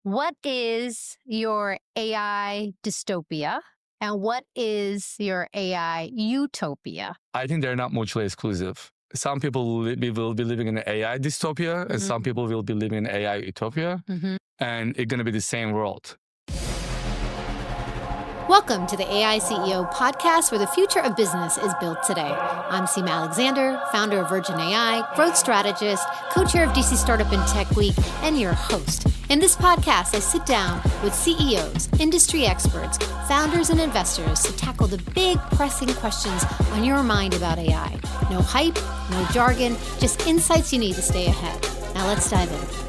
What is your AI dystopia and what is your AI utopia? I think they're not mutually exclusive. Some people will be living in an AI dystopia, and some people will be living in AI utopia, Mhm. and it's going to be the same world. Welcome to the AI CEO podcast, where the future of business is built today. I'm Seema Alexander, founder of Virgin AI, growth strategist, co-chair of DC Startup and Tech Week, and your host. In this podcast, I sit down with CEOs, industry experts, founders, and investors to tackle the big pressing questions on your mind about AI. No hype, no jargon, just insights you need to stay ahead. Now let's dive in.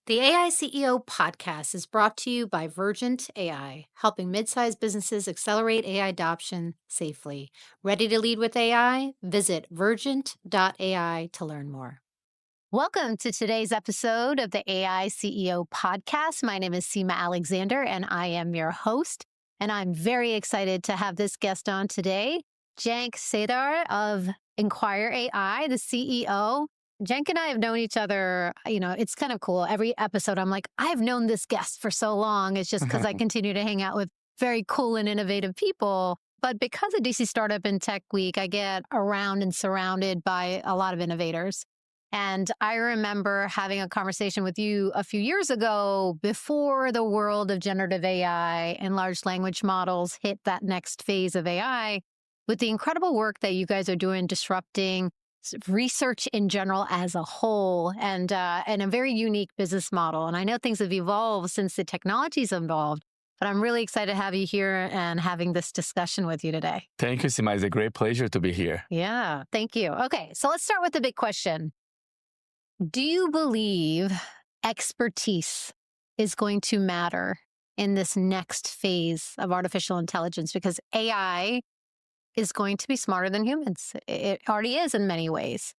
The AI CEO podcast is brought to you by Vergent AI, helping mid-sized businesses accelerate AI adoption safely. Ready to lead with AI? Visit vergent.ai to learn more. Welcome to today's episode of the AI CEO podcast. My name is Seema Alexander and I am your host. And I'm very excited to have this guest on today, Cenk Ceydar of Inquire AI, the CEO. Cenk and I have known each other, it's kind of cool. Every episode, I'm like, I've known this guest for so long. It's just because I continue to hang out with very cool and innovative people. But because of DC Startup and Tech Week, I get around and surrounded by a lot of innovators. And I remember having a conversation with you a few years ago before the world of generative AI and large language models hit that next phase of AI with the incredible work that you guys are doing disrupting research in general as a whole and a very unique business model. And I know things have evolved since the technology's evolved, but I'm really excited to have you here and having this discussion with you today. Thank you, Seema. It's a great pleasure to be here. Yeah, thank you. Okay, so let's start with the big question. Do you believe expertise is going to matter in this next phase of artificial intelligence? Because AI is going to be smarter than humans. It already is in many ways.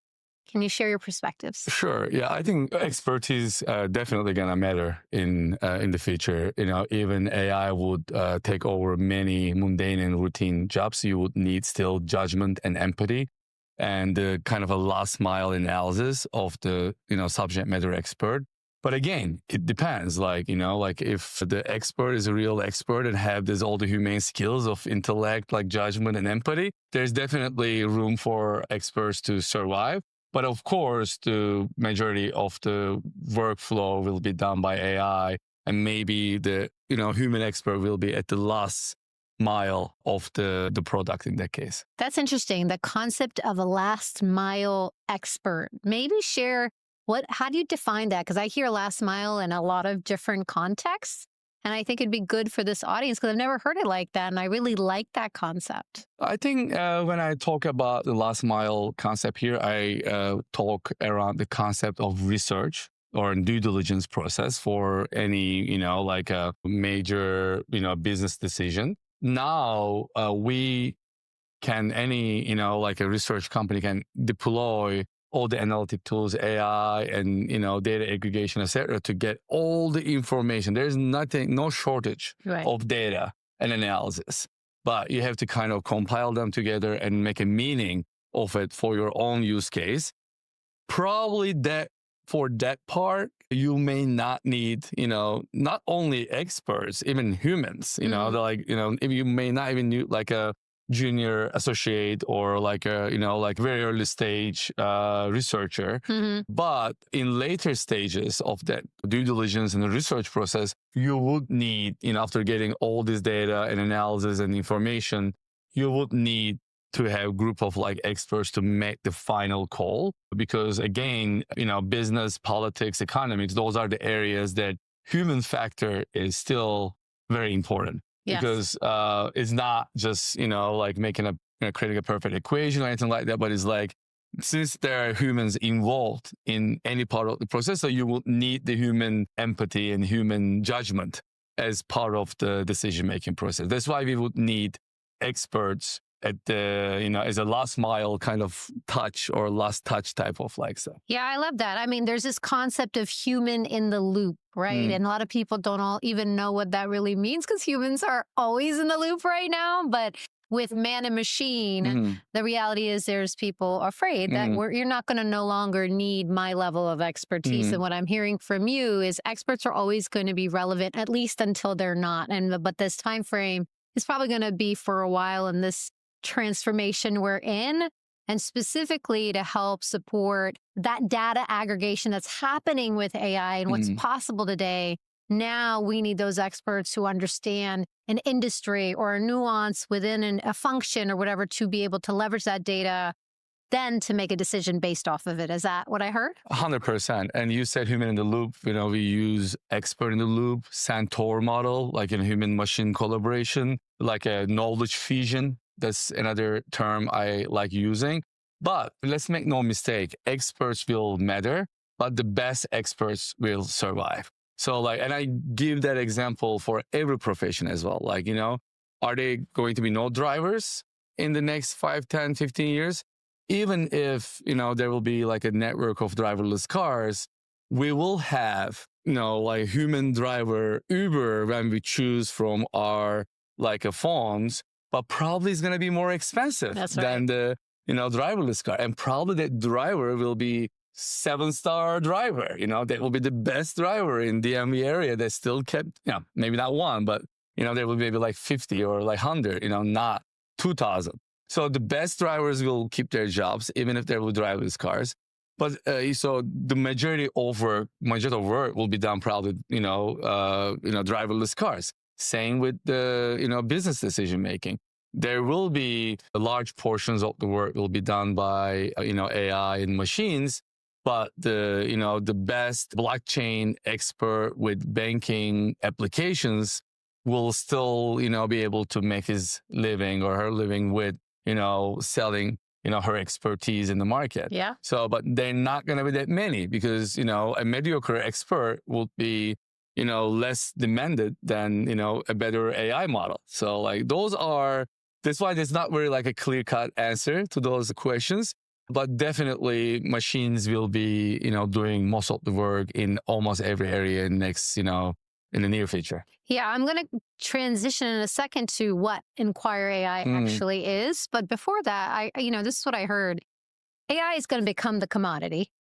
Can you share your perspectives? Sure. Yeah, I think expertise definitely gonna matter in the future. Even AI would take over many mundane and routine jobs. You would need still judgment and empathy, and kind of a last mile analysis of the subject matter expert. But again, it depends. Like if the expert is a real expert and have all the humane skills of intellect, like judgment and empathy, there's definitely room for experts to survive. But of course, the majority of the workflow will be done by AI, and maybe the human expert will be at the last mile of the product in that case. That's interesting. The concept of a last mile expert. Maybe share how do you define that? Because I hear last mile in a lot of different contexts. And I think it'd be good for this audience because I've never heard it like that. And I really like that concept. I think when I talk about the last mile concept here, I talk around the concept of research or due diligence process for any, like a major, business decision. Now we can like a research company can deploy all the analytic tools, AI and, data aggregation, et cetera, to get all the information. There's no shortage of data and analysis, but you have to kind of compile them together and make a meaning of it for your own use case. Probably for that part, you may not need, not only experts, even humans, if you may not even need like a junior associate or like a, like very early stage researcher. But in later stages of that due diligence and the research process, you would need, after getting all this data and analysis and information, you would need to have a group of like experts to make the final call. Because again, business, politics, economics, those are the areas that human factor is still very important. Yes. Because it's not just, like making creating a perfect equation or anything like that, but it's like, since there are humans involved in any part of the process, so you will need the human empathy and human judgment as part of the decision-making process. That's why we would need experts at the, as a last mile kind of touch or last touch type of like stuff. Yeah, I love that. I mean, there's this concept of human in the loop, right? And a lot of people don't all even know what that really means because humans are always in the loop right now. But with man and machine, Mhm. the reality is there's people afraid that you're not going to no longer need my level of expertise. And what I'm hearing from you is experts are always going to be relevant, at least until they're not. But this time frame is probably going to be for a while in this transformation we're in, and specifically to help support that data aggregation that's happening with AI and what's possible today. Now we need those experts who understand an industry or a nuance within a function or whatever to be able to leverage that data, then to make a decision based off of it. Is that what I heard? 100%. And you said human in the loop. We use expert in the loop, Centaur model, like in human machine collaboration, like a knowledge fusion. That's another term I like using. But let's make no mistake, experts will matter, but the best experts will survive. So and I give that example for every profession as well. Are they going to be no drivers in the next 5, 10, 15 years? Even if, there will be like a network of driverless cars, we will have, human driver Uber when we choose from our phones, but probably it's going to be more expensive than the, driverless car. And probably that driver will be 7-star driver, that will be the best driver in DMV area that still kept, maybe not one, but, there will be maybe 50 or 100, not 2,000. So the best drivers will keep their jobs, even if they will drive these cars. But so the majority of work will be done probably, driverless cars. Same with the, business decision making. There will be large portions of the work will be done by, AI and machines. But the best blockchain expert with banking applications will still, be able to make his living or her living with, selling, her expertise in the market. Yeah. So, but they're not going to be that many because, a mediocre expert will be, less demanded than, a better AI model. So that's why there's not really a clear-cut answer to those questions. But definitely machines will be, doing most of the work in almost every area in the near future. Yeah, I'm going to transition in a second to what Inquire AI actually is. But before that, this is what I heard. AI is going to become the commodity.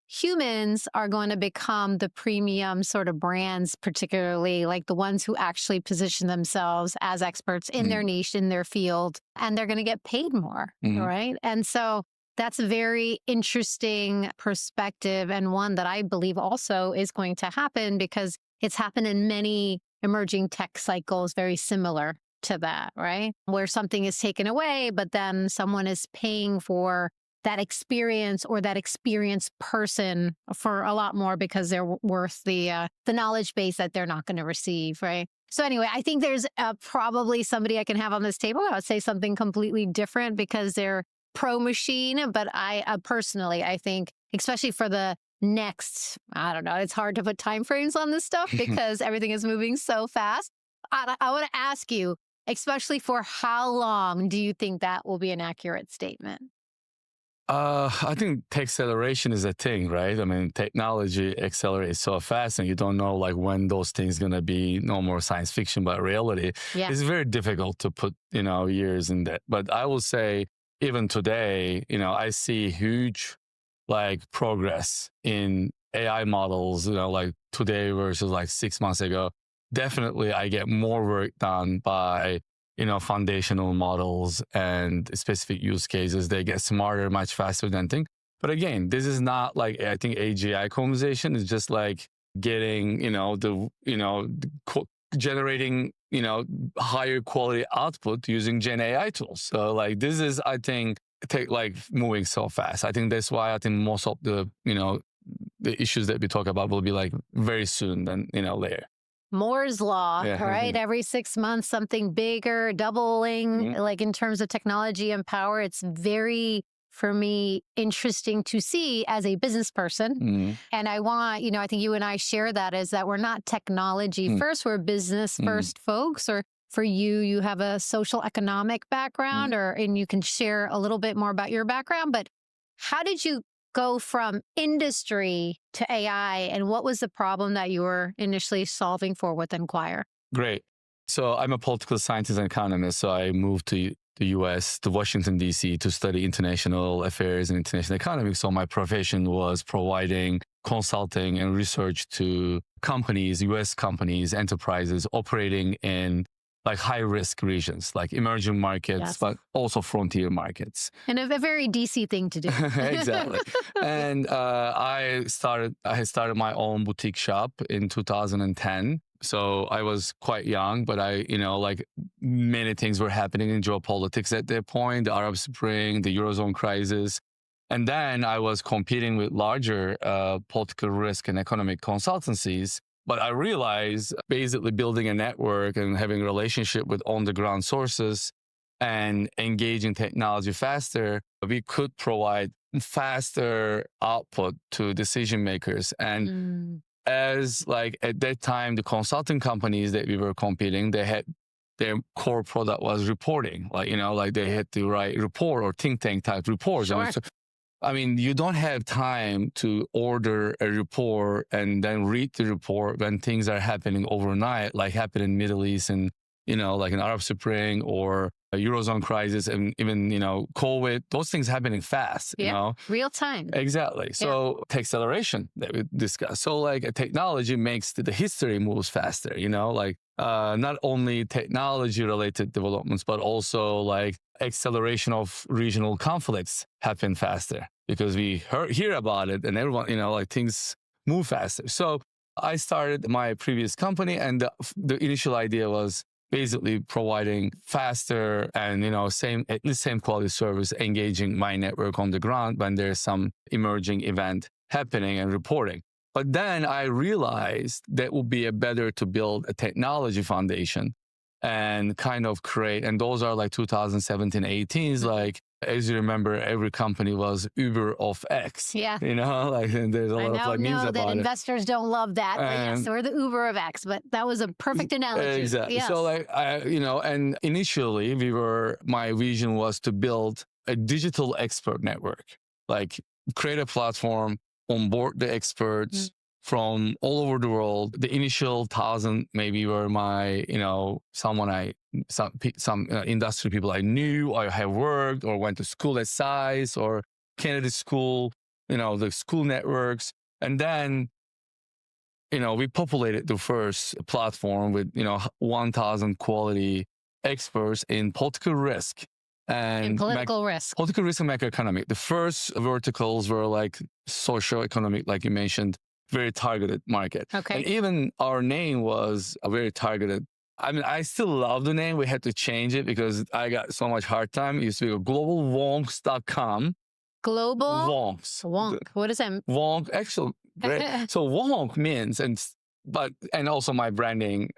Humans are going to become the premium sort of brands, particularly like the ones who actually position themselves as experts in their niche, in their field, and they're going to get paid more, right? And so that's a very interesting perspective, and one that I believe also is going to happen because it's happened in many emerging tech cycles very similar to that, right? Where something is taken away, but then someone is paying for that experience or that experienced person for a lot more because they're worth the knowledge base that they're not going to receive, right? So anyway, I think there's probably somebody I can have on this table. I would say something completely different because they're pro-machine, but I personally, I think, especially for the next, I don't know, it's hard to put timeframes on this stuff because everything is moving so fast. I want to ask you, especially for how long do you think that will be an accurate statement? I think tech acceleration is a thing, right? I mean, technology accelerates so fast and you don't know when those things going to be no more science fiction, but reality. Yeah. It's very difficult to put, years in that. But I will say, even today, I see huge progress in AI models, today versus 6 months ago. Definitely I get more work done by, foundational models and specific use cases. They get smarter much faster than think. But again, this is not I think AGI conversation is just getting, generating, higher quality output using Gen AI tools. So this is, I think, moving so fast. I think that's why I think most of the, the issues that we talk about will be very soon than, later. Moore's Law, right? Every 6 months, something bigger, doubling, in terms of technology and power. It's very, for me, interesting to see as a business person. And I want, I think you and I share that is that we're not technology first, we're business first folks. Or for you, you have a social economic background and you can share a little bit more about your background. But how did you go from industry to AI, and what was the problem that you were initially solving for with Inquire? Great. So I'm a political scientist and economist. So I moved to the US to Washington, D.C. to study international affairs and international economics. So my profession was providing consulting and research to companies, US companies, enterprises operating in like high risk regions, like emerging markets, Yes. but also frontier markets. And a very DC thing to do. Exactly. And I had started my own boutique shop in 2010. So I was quite young, but like many things were happening in geopolitics at that point, the Arab Spring, the Eurozone crisis. And then I was competing with larger political risk and economic consultancies. But I realized basically building a network and having a relationship with on-the-ground sources and engaging technology faster, we could provide faster output to decision makers. And as like at that time, the consulting companies that we were competing, they had their core product was reporting. Like they had to write report or think tank type reports. Sure. I mean, you don't have time to order a report and then read the report when things are happening overnight, like happened in Middle East and, like an Arab Spring or a Eurozone crisis and even, COVID, those things happening fast, Real time. Exactly. So acceleration that we discussed. So like a technology makes the history moves faster, not only technology related developments, but also like acceleration of regional conflicts happen faster because we hear about it and everyone, like things move faster. So I started my previous company and the initial idea was basically providing faster and, at least same quality service, engaging my network on the ground when there's some emerging event happening and reporting. But then I realized that it would be better to build a technology foundation and kind of create, and those are like 2017, 18s, like, as you remember, every company was Uber of X. Yeah. Like and there's a lot of like memes that about it. investors don't love that. But yes, or the Uber of X, but that was a perfect analogy. Exactly. Yes. So like, and initially my vision was to build a digital expert network, like create a platform, onboard the experts from all over the world. The initial 1,000 maybe were my, some industry people I knew or have worked or went to school at SAIS or Kennedy School, the school networks. And then, we populated the first platform with, 1,000 quality experts in political risk. And political risk. Political risk and macroeconomic. The first verticals were like socio-economic, like you mentioned, very targeted market. Okay. And even our name was a very targeted. I mean, I still love the name. We had to change it because I got so much hard time. It used to be globalwonks.com. Global? Wonks. Wonk. What does that mean? Wonk, actually, great. So wonk means, and also my branding,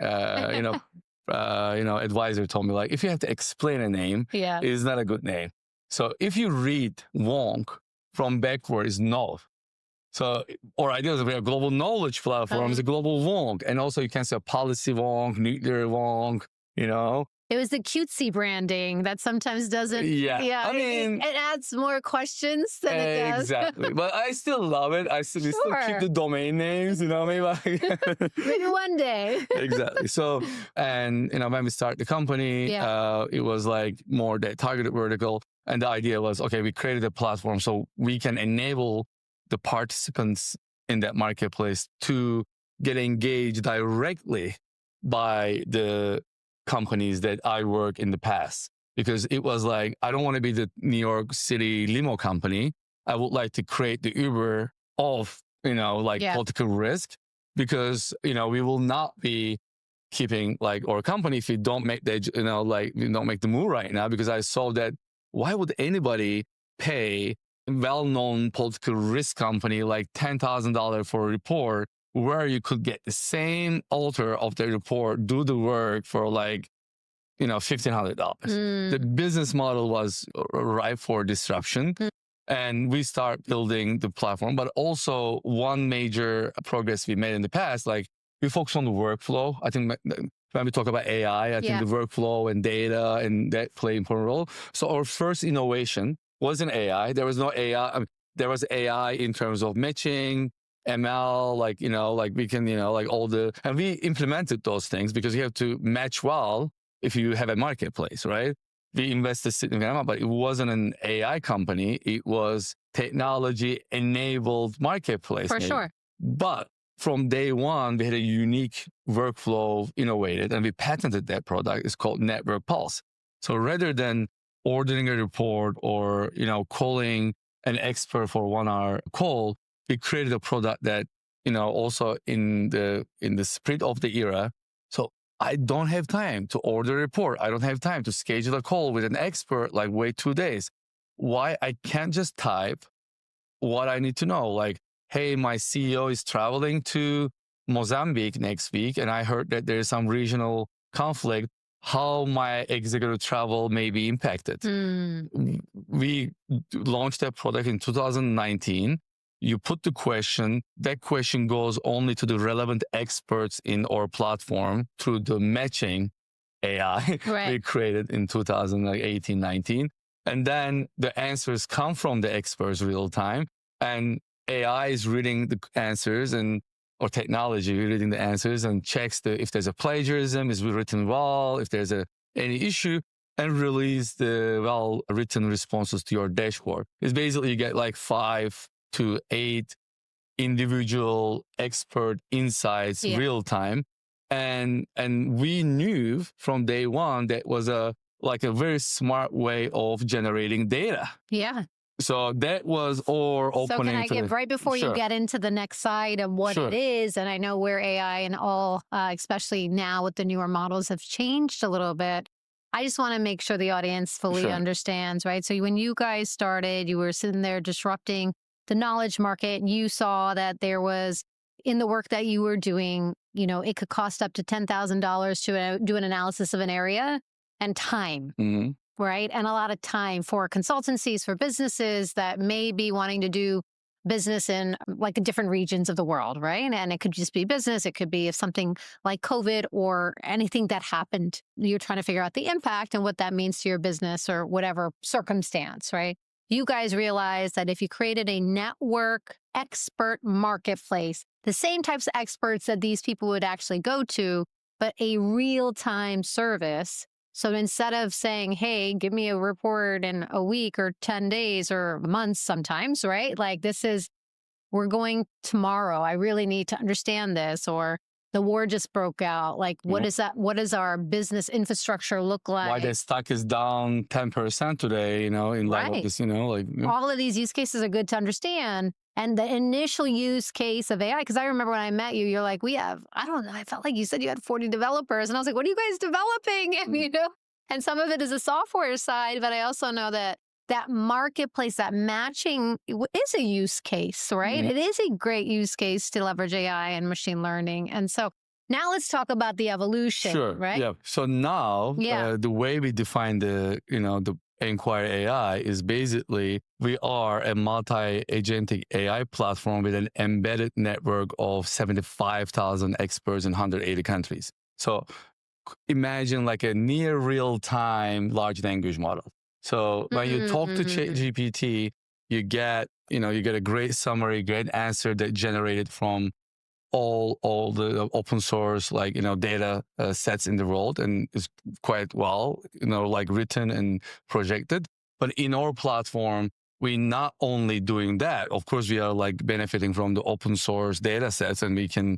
advisor told me like, if you have to explain a name, it's not a good name. So if you read wonk from backward is no. So our idea is we have global knowledge platforms, a global wonk. And also you can say a policy wonk, nuclear wonk, It was the cutesy branding that sometimes doesn't. Yeah. I mean, it adds more questions than it does. Exactly. But I still love it. We still keep the domain names, maybe. Maybe one day. Exactly. So, and, when we started the company, it was like more that targeted vertical. And the idea was, okay, we created a platform so we can enable the participants in that marketplace to get engaged directly by the companies that I work in the past. Because it was like, I don't want to be the New York City limo company. I would like to create the Uber of, political risk because, we will not be keeping like our company if we don't make we don't make the move right now, because I saw that why would anybody pay well-known political risk company like $10,000 for a report where you could get the same author of the report, do the work for like, $1,500. The business model was ripe for disruption. And we start building the platform. But also one major progress we made in the past, like we focus on the workflow. I think when we talk about AI, I think the workflow and data and that play an important role. So our first innovation wasn't AI. There was no AI. There was AI in terms of matching, ML, we can, and we implemented those things because you have to match well if you have a marketplace, right? we invested significant amount, but it wasn't an AI company. It was technology-enabled marketplace. For sure. But from day one, we had a unique workflow innovated, and we patented that product. It's called Network Pulse. So rather than ordering a report or calling an expert for 1 hour call, we created a product that also in the spirit of the era. So I don't have time to order a report. I don't have time to schedule a call with an expert, like wait 2 days. Why I can't just type what I need to know? Like, hey, my CEO is traveling to Mozambique next week, and I heard that there's some regional conflict. How my executive travel may be impacted. We launched that product in 2019. You put the question, that question goes only to the relevant experts in our platform through the matching AI we created in 2018, 19. And then the answers come from the experts real time. And AI is reading the answers or technology reading the answers and checks if there's a plagiarism, is it written well, if there's any issue, and release the well-written responses to your dashboard. It's basically you get like 5 to 8 individual expert insights real time. And we knew from day one that was a very smart way of generating data. Yeah. So that was our opening. So can I get right before you get into the next side of what it is, and I know where AI and all, especially now with the newer models, have changed a little bit. I just want to make sure the audience fully understands, right? So when you guys started, you were sitting there disrupting the knowledge market. You saw that there was, in the work that you were doing, it could cost up to $10,000 to do an analysis of an area and time. Mm-hmm. Right. And a lot of time for consultancies, for businesses that may be wanting to do business in like different regions of the world. Right. And it could just be business. It could be if something like COVID or anything that happened, you're trying to figure out the impact and what that means to your business or whatever circumstance. Right. You guys realized that if you created a network expert marketplace, the same types of experts that these people would actually go to, but a real-time service. So instead of saying, hey, give me a report in a week or 10 days or months sometimes, right? Like we're going tomorrow. I really need to understand this. Or the war just broke out. Like, what is that? What does our business infrastructure look like? Why the stock is down 10% today, in light of this, All of these use cases are good to understand. And the initial use case of AI, because I remember when I met you, you're like, I felt like you said you had 40 developers. And I was like, what are you guys developing? And, and some of it is a software side, but I also know that marketplace, that matching is a use case, right? It is a great use case to leverage AI and machine learning. And so now let's talk about the evolution, right? Yeah. So now the way we define the Enquiry AI is basically we are a multi-agentic AI platform with an embedded network of 75,000 experts in 180 countries. So imagine like a near real-time large language model. So when you talk to ChatGPT, you get a great summary, great answer that generated from all the open source data sets in the world, and is quite well written and projected. But in our platform, we're not only doing that. Of course, we are benefiting from the open source data sets, and we can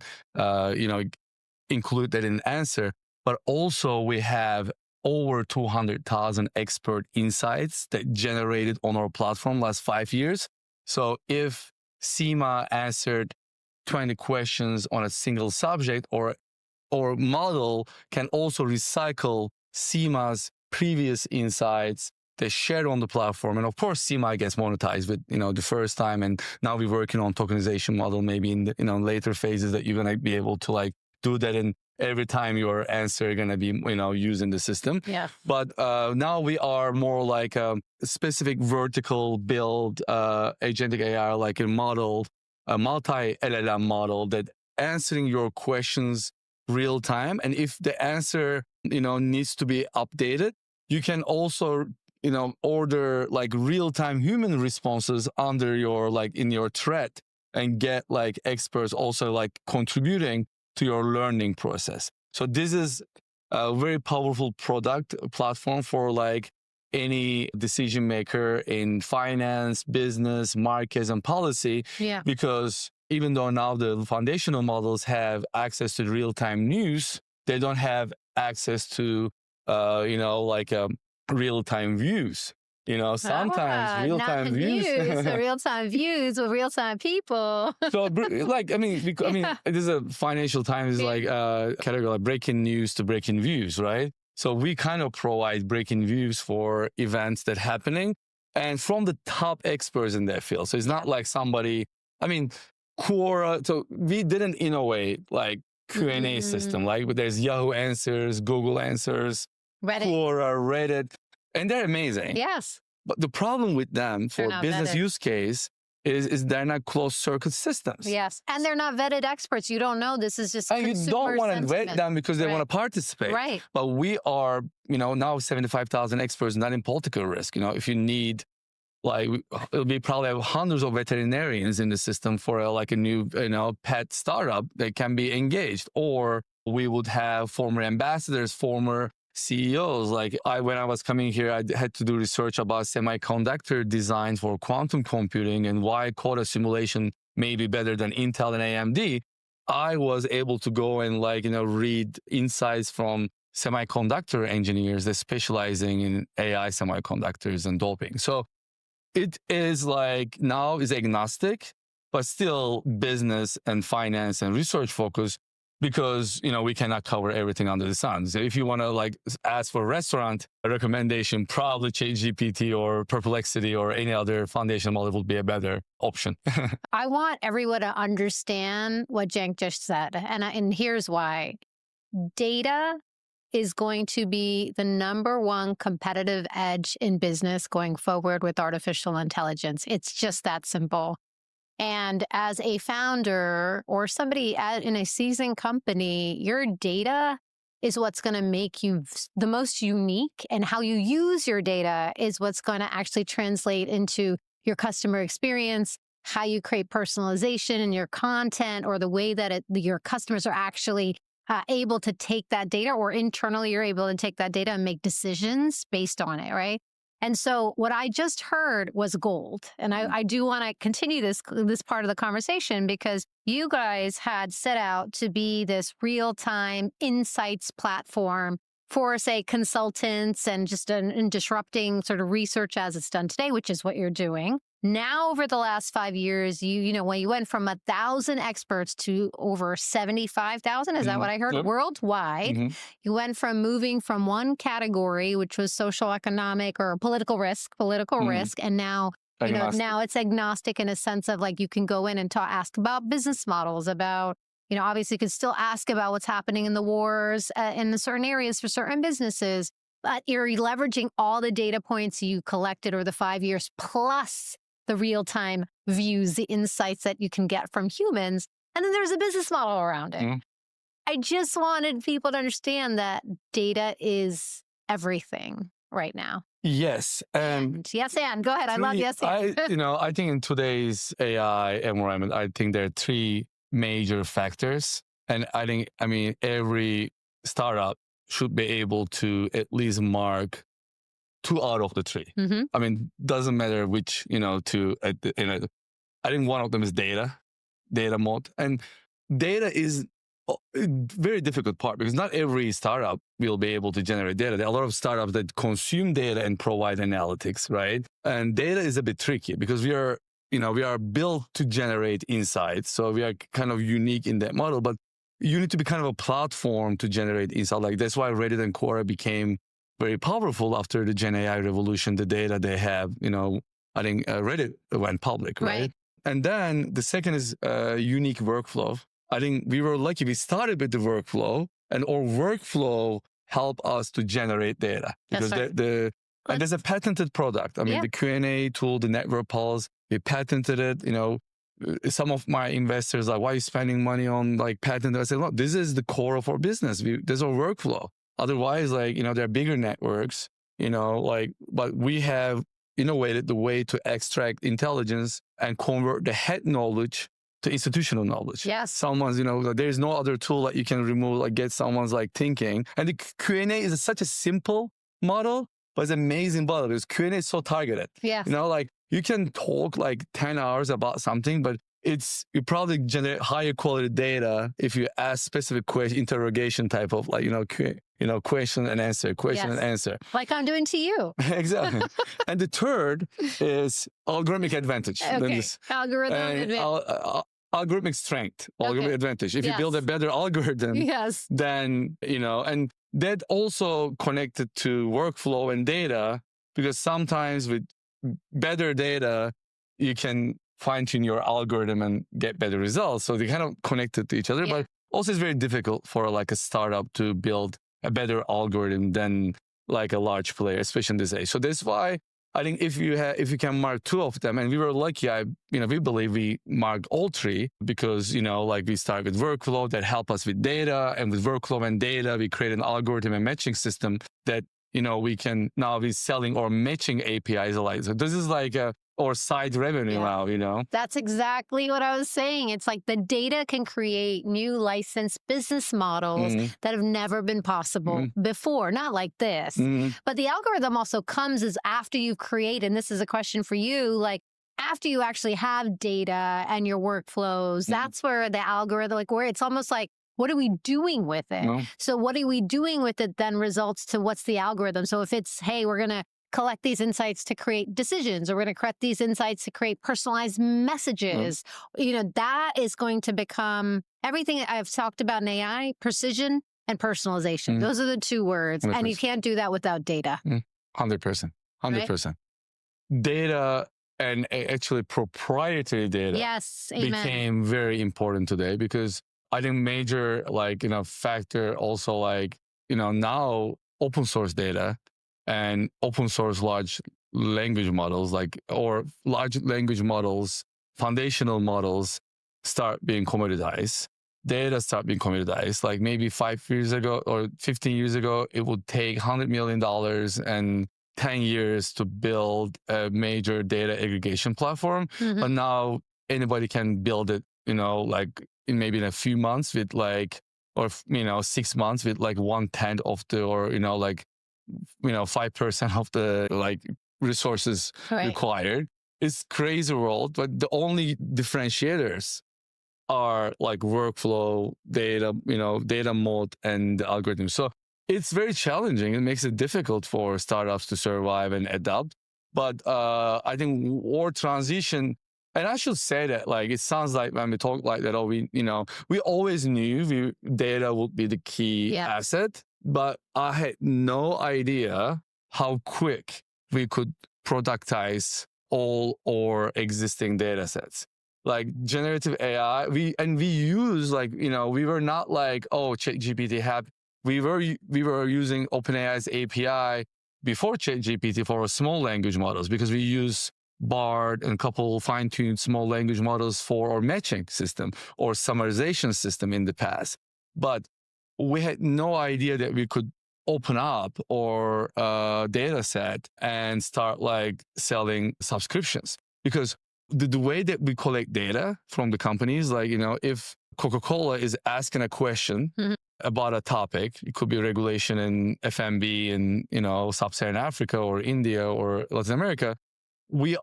include that in the answer. But also we have over 200,000 expert insights that generated on our platform last 5 years. So if Seema answered 20 questions on a single subject, or model can also recycle Seema's previous insights they shared on the platform. And of course, Seema gets monetized with, the first time. And now we're working on tokenization model, maybe in the, later phases that you're going to be able to do that. And every time your answer going to be, used in the system. Yeah. But now we are more like a specific vertical build agentic AI, like a model, a multi-LLM model that answering your questions real time. And if the answer, needs to be updated, you can also, order real-time human responses under your, in your thread, and get experts also contributing to your learning process. So this is a very powerful platform for any decision maker in finance, business, markets, and policy. Yeah. Because even though now the foundational models have access to real-time news, they don't have access to, real-time views. Sometimes real-time views. Real-time views with real-time people. So, there's a Financial Times category like breaking news to breaking views, right? So we kind of provide breaking views for events that are happening and from the top experts in that field. So it's not like somebody, Quora. So we didn't innovate like Q&A system. Like there's Yahoo Answers, Google Answers, Reddit. Quora, Reddit, and they're amazing. Yes. But the problem with them for business vetted. use case is they're not closed circuit systems. Yes. And they're not vetted experts. You don't know. This is just and you don't want to vet them because they want to participate. Right. But we are, now 75,000 experts, not in political risk. If you need, it'll be probably hundreds of veterinarians in the system for a new, pet startup that can be engaged. Or we would have former ambassadors, former CEOs. When I was coming here, I had to do research about semiconductor design for quantum computing and why CODA simulation may be better than Intel and AMD. I was able to go and read insights from semiconductor engineers that specializing in AI semiconductors and doping. So it is now is agnostic, but still business and finance and research focused. Because, we cannot cover everything under the sun. So if you want to ask for a restaurant recommendation, probably ChatGPT or Perplexity or any other foundation model would be a better option. I want everyone to understand what Cenk just said. And here's why. Data is going to be the number one competitive edge in business going forward with artificial intelligence. It's just that simple. And as a founder or somebody in a seasoned company, your data is what's going to make you the most unique, and how you use your data is what's going to actually translate into your customer experience, how you create personalization in your content, or the way that your customers are actually able to take that data, or internally you're able to take that data and make decisions based on it, right? And so what I just heard was gold. And I do want to continue this part of the conversation, because you guys had set out to be this real-time insights platform for, say, consultants and just in disrupting sort of research as it's done today, which is what you're doing. Now, over the last 5 years, when you went from 1,000 experts to over 75,000, is that what I heard? Yep. Worldwide, you went from moving from one category, which was social, economic, or political risk, and now, now it's agnostic in a sense of you can go in and ask about business models, about, obviously you can still ask about what's happening in the wars in certain areas for certain businesses, but you're leveraging all the data points you collected over the 5 years, plus the real-time views, the insights that you can get from humans. And then there's a business model around it. I just wanted people to understand that data is everything right now. Yes. Yes, and go ahead. I love yes, and. I think in today's AI environment, I think there are three major factors. And every startup should be able to at least mark 2 out of the 3. Doesn't matter which, two. I think one of them is data mode. And data is a very difficult part, because not every startup will be able to generate data. There are a lot of startups that consume data and provide analytics, right? And data is a bit tricky because we are built to generate insights. So we are kind of unique in that model, but you need to be kind of a platform to generate insight. That's why Reddit and Quora became very powerful after the Gen AI revolution. The data they have, I think Reddit went public, right? And then the second is unique workflow. I think we were lucky. We started with the workflow, and our workflow helped us to generate data, because and there's a patented product. The Q&A tool, the Network Pulse, we patented it. Some of my investors are, why are you spending money on patent? I said, look, this is the core of our business. There's our workflow. Otherwise, there are bigger networks, but we have innovated the way to extract intelligence and convert the head knowledge to institutional knowledge. Yes. Someone's, there's no other tool that you can remove, get someone's thinking. And the Q&A is such a simple model, but it's amazing bottle because Q&A is so targeted. Yes. You know, like you can talk like 10 hours about something, but you probably generate higher quality data if you ask specific question, interrogation type of like, question and answer, Yes. and answer. Like I'm doing to you. Exactly. And the third is algorithmic advantage. Okay. Algorithmic strength, algorithmic advantage. If you build a better algorithm, yes, then, and that also connected to workflow and data, because sometimes with better data, you can fine tune your algorithm and get better results. So they kind of connected to each other, but also it's very difficult for like a startup to build a better algorithm than like a large player, especially in this age. So that's why I think if you can mark two of them, and we were lucky, we believe we marked all three because, like we start with workflow that help us with data, and with workflow and data, we create an algorithm and matching system that, we can now be selling or matching APIs alike. So this is like or side revenue now, That's exactly what I was saying. It's like the data can create new licensed business models that have never been possible before, not like this. But the algorithm also comes as after you create, and this is a question for you, like after you actually have data and your workflows, that's where the algorithm, like where it's almost like, what are we doing with it? No. So what are we doing with it then results to what's the algorithm? So if it's, hey, we're going to collect these insights to create decisions, or we're going to collect these insights to create personalized messages, that is going to become everything I've talked about in AI, precision and personalization. Those are the two words. 100%. And you can't do that without data. 100%. 100%. Data and actually proprietary data became very important today, because I think major factor also now open source data and open source large language models or large language models, foundational models start being commoditized. Data start being commoditized. Like maybe 5 years ago or 15 years ago, it would take $100 million and 10 years to build a major data aggregation platform. But now anybody can build it, maybe in a few months with 6 months with 1/10 of the, or 5% of the resources required. It's crazy world, but the only differentiators are workflow, data, data mode and the algorithm. So it's very challenging. It makes it difficult for startups to survive and adapt. But I think war transition, and I should say that it sounds like when we talk like that, we always knew data would be the key asset, but I had no idea how quick we could productize all our existing data sets. Like generative AI, we use we were not ChatGPT we were using OpenAI's API before ChatGPT for small language models, because we use BARD and a couple fine-tuned small language models for our matching system or summarization system in the past. But we had no idea that we could open up our data set and start selling subscriptions, because the way that we collect data from the companies, if Coca-Cola is asking a question about a topic, it could be regulation in FMB in, Sub-Saharan Africa or India or Latin America, we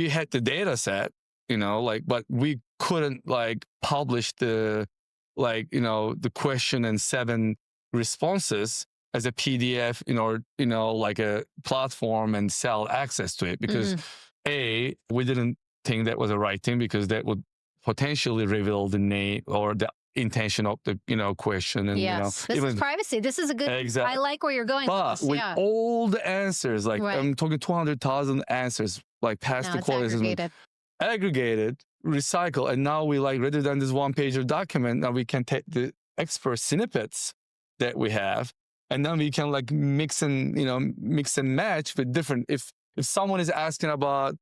had the data set, but we couldn't publish the question and 7 responses as a PDF a platform and sell access to it, because we didn't think that was the right thing, because that would potentially reveal the name or the intention of the question. And this is privacy. This is a good. Exactly. I like where you're going. But with all the answers, I'm talking 200,000 answers, past the quality, aggregated, recycle, and now we rather than this one-pager document, now we can take the expert snippets that we have, and then we can mix and match with different. If someone is asking about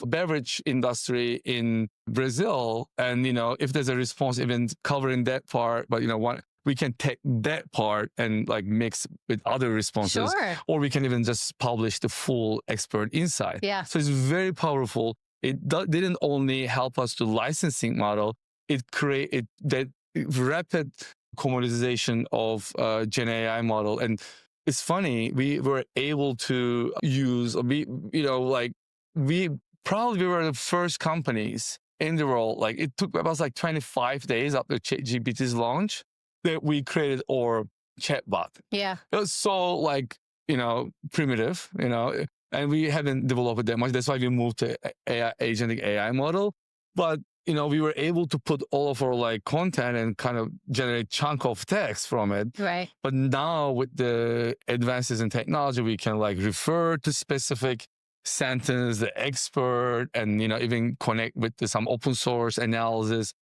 beverage industry in Brazil, and if there's a response even covering that part, but we can take that part and mix with other responses, or we can even just publish the full expert insight. So it's very powerful. It didn't only help us to licensing model, it created that rapid commoditization of Gen AI model. And it's funny, we were able to use, we probably were the first companies in the world, like it took about like 25 days after ChatGPT's launch that we created our chatbot. Yeah. It was so like, primitive, and we haven't developed it that much. That's why we moved to agentic AI model. But, we were able to put all of our like content and kind of generate chunk of text from it. Right. But now with the advances in technology, we can like refer to specific sentence, the expert, and, even connect with some open source analysis.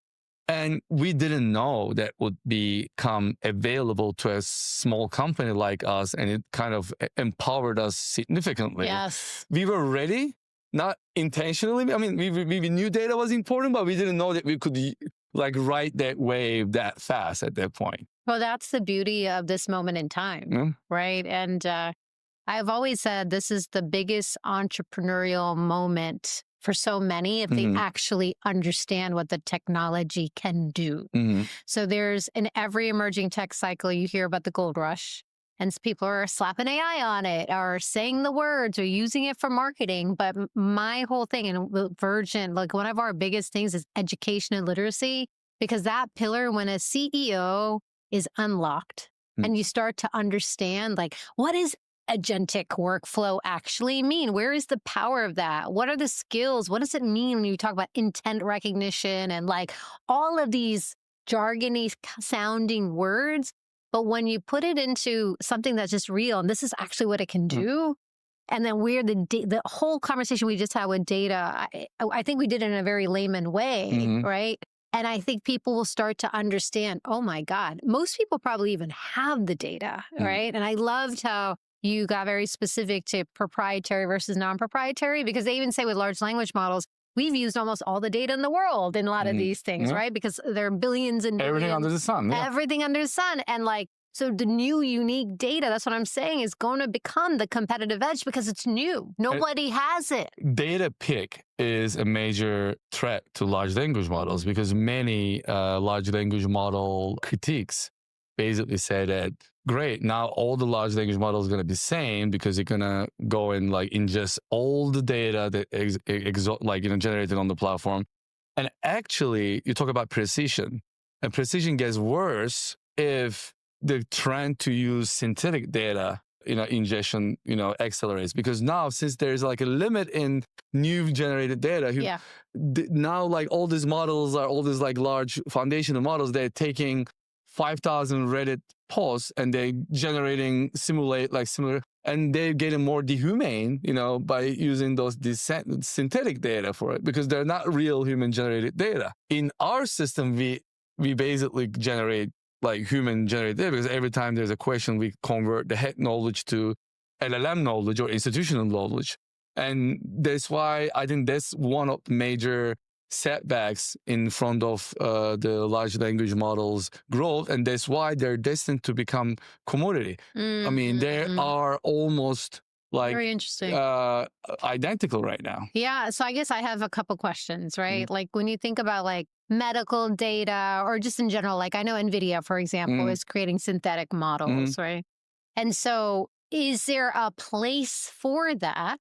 And we didn't know that would become available to a small company like us. And it kind of empowered us significantly. Yes. We were ready, not intentionally. I mean, we knew data was important, but we didn't know that we could like ride that wave that fast at that point. Well, that's the beauty of this moment in time, right? And I've always said this is the biggest entrepreneurial moment for so many if they actually understand what the technology can do. So there's, in every emerging tech cycle, you hear about the gold rush, and people are slapping AI on it or saying the words or using it for marketing. But my whole thing, and Virgin, like one of our biggest things is education and literacy, because that pillar, when a CEO is unlocked and you start to understand, like, what is agentic workflow actually mean? Where is the power of that? What are the skills? What does it mean when you talk about intent recognition and like all of these jargony sounding words? But when you put it into something that's just real, and this is actually what it can do, and then where the whole conversation we just had with data, I think we did it in a very layman way, right? And I think people will start to understand, oh my God, most people probably even have the data, right? And I loved how you got very specific to proprietary versus non-proprietary, because they even say with large language models, we've used almost all the data in the world in a lot of these things, right? Because there are billions and billions. Everything under the sun. Yeah. Everything under the sun. And like, so the new unique data, that's what I'm saying, is going to become the competitive edge because it's new. Nobody has it. Data pick is a major threat to large language models, because many large language model critiques basically say that, great, now all the large language models are going to be same because you're going to go and like ingest all the data that generated on the platform. And actually, you talk about precision, and precision gets worse if the trend to use synthetic data, ingestion, accelerates. Because now, since there's like a limit in new generated data, now like all these models are all these like large foundational models, they're taking 5,000 Reddit posts and they're generating similar, and they're getting more dehumane, by using this synthetic data for it, because they're not real human generated data. In our system, we basically generate like human generated data, because every time there's a question, we convert the head knowledge to LLM knowledge or institutional knowledge. And that's why I think that's one of the major setbacks in front of the large language models growth, and that's why they're destined to become commodity. I mean, they are almost like very interesting, identical right now. Yeah. So I guess I have a couple questions, right? Like when you think about like medical data or just in general, like I know NVIDIA, for example, is creating synthetic models, right? And so is there a place for that?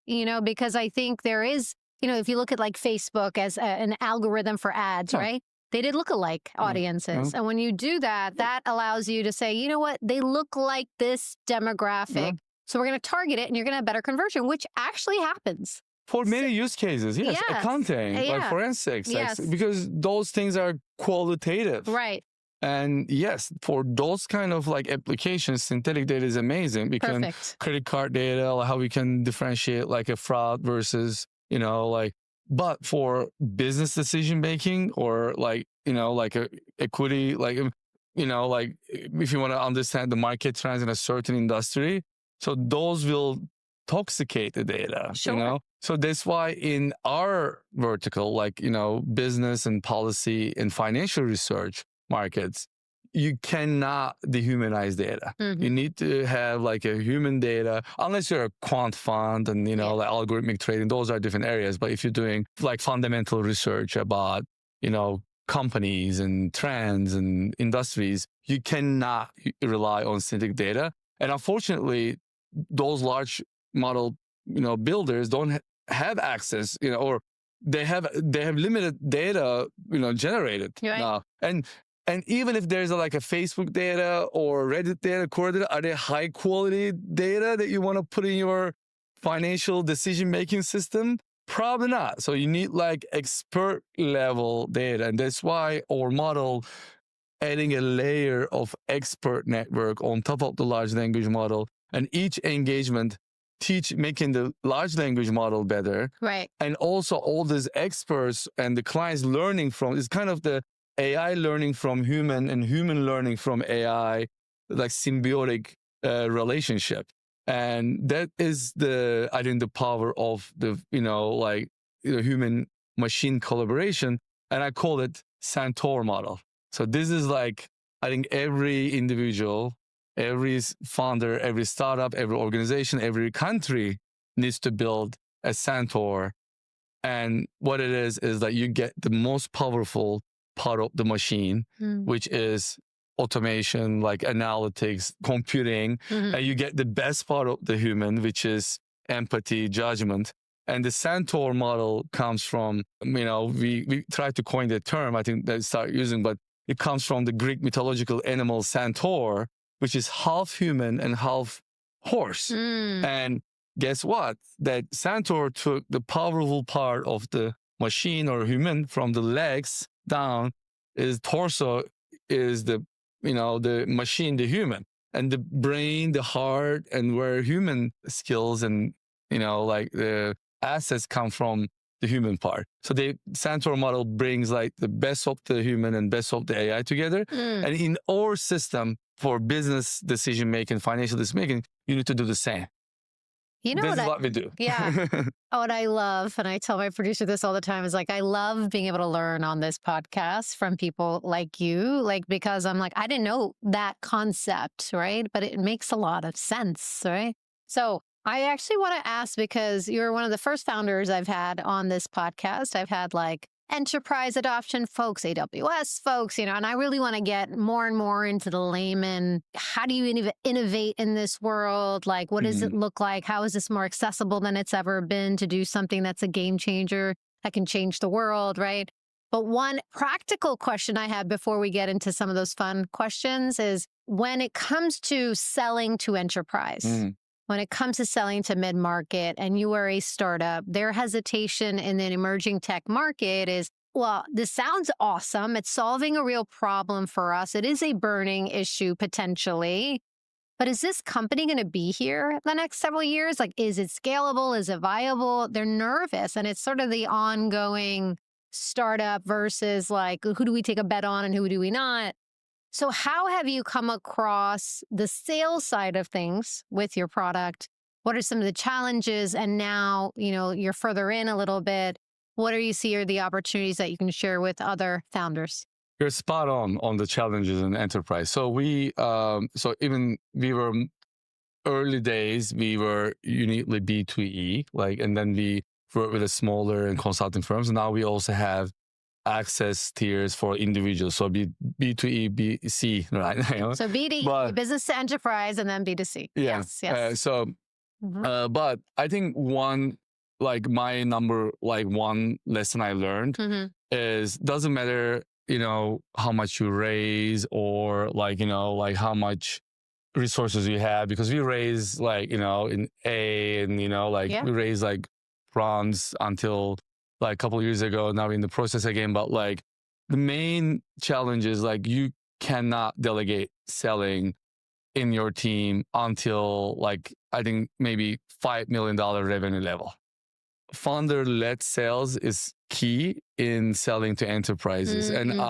Because I think there is. If you look at like Facebook as an algorithm for ads, right? They did lookalike audiences. And when you do that, that allows you to say, you know what? They look like this demographic. So we're going to target it and you're going to have better conversion, which actually happens. For many use cases, yes. Accounting, like forensics, because those things are qualitative. Right. And yes, for those kind of like applications, synthetic data is amazing. We can credit card data, like how we can differentiate like a fraud versus but for business decision making or like a equity, like if you want to understand the market trends in a certain industry, so those will toxicate the data, So that's why in our vertical, like, business and policy and financial research markets, you cannot dehumanize data. You need to have like a human data, unless you're a quant fund and, like algorithmic trading, those are different areas. But if you're doing like fundamental research about, companies and trends and industries, you cannot rely on synthetic data. And unfortunately, those large model, builders don't have access, or they have limited data, generated Right. now. And even if there's like a Facebook data or Reddit data, Quora data, are they high quality data that you want to put in your financial decision making system? Probably not. So you need like expert level data. And that's why our model adding a layer of expert network on top of the large language model, and each engagement making the large language model better. Right. And also all these experts and the clients learning from, it's kind of the AI learning from human and human learning from AI, like symbiotic relationship. And that is I think the power of the, human machine collaboration. And I call it Centaur model. So this is like, I think every individual, every founder, every startup, every organization, every country needs to build a Centaur. And what it is that you get the most powerful part of the machine, which is automation, like analytics, computing, and you get the best part of the human, which is empathy, judgment. And the Centaur model comes from, we tried to coin the term, I think they start using, but it comes from the Greek mythological animal Centaur, which is half human and half horse. And guess what? That Centaur took the powerful part of the machine or human from the legs down. His torso is the machine, the human, and the brain, the heart, and where human skills and, like the assets come from the human part. So the Centaur model brings like the best of the human and best of the AI together. And in our system for business decision making, financial decision making, you need to do the same. This is what we do. Yeah. What I love, and I tell my producer this all the time, is like, I love being able to learn on this podcast from people like you, because I'm like, I didn't know that concept, right? But it makes a lot of sense, right? So I actually want to ask, because you're one of the first founders I've had on this podcast. I've had like enterprise adoption folks, AWS folks, and I really want to get more and more into the layman. How do you innovate in this world? Like, what does it look like? How is this more accessible than it's ever been to do something that's a game changer that can change the world, right? But one practical question I had before we get into some of those fun questions is, when it comes to selling to enterprise, when it comes to selling to mid-market and you are a startup, their hesitation in the emerging tech market is, well, this sounds awesome. It's solving a real problem for us. It is a burning issue potentially. But is this company going to be here the next several years? Like, is it scalable? Is it viable? They're nervous. And it's sort of the ongoing startup versus like, who do we take a bet on and who do we not? So how have you come across the sales side of things with your product? What are some of the challenges? And now, you're further in a little bit. What do you see are the opportunities that you can share with other founders? You're spot on the challenges in enterprise. So we were early days, we were uniquely B2E, and then we worked with the smaller and consulting firms. And now we also have access tiers for individuals. So B2E, B2C, right? So B2E, business to enterprise, and then B2C. Yeah. Yes. But I think one lesson I learned is, doesn't matter, how much you raise or how much resources you have, because we raise in A and, we raise bronze until a couple of years ago. Now we're in the process again, but the main challenge is you cannot delegate selling in your team until I think maybe $5 million revenue level. Founder-led sales is key in selling to enterprises. And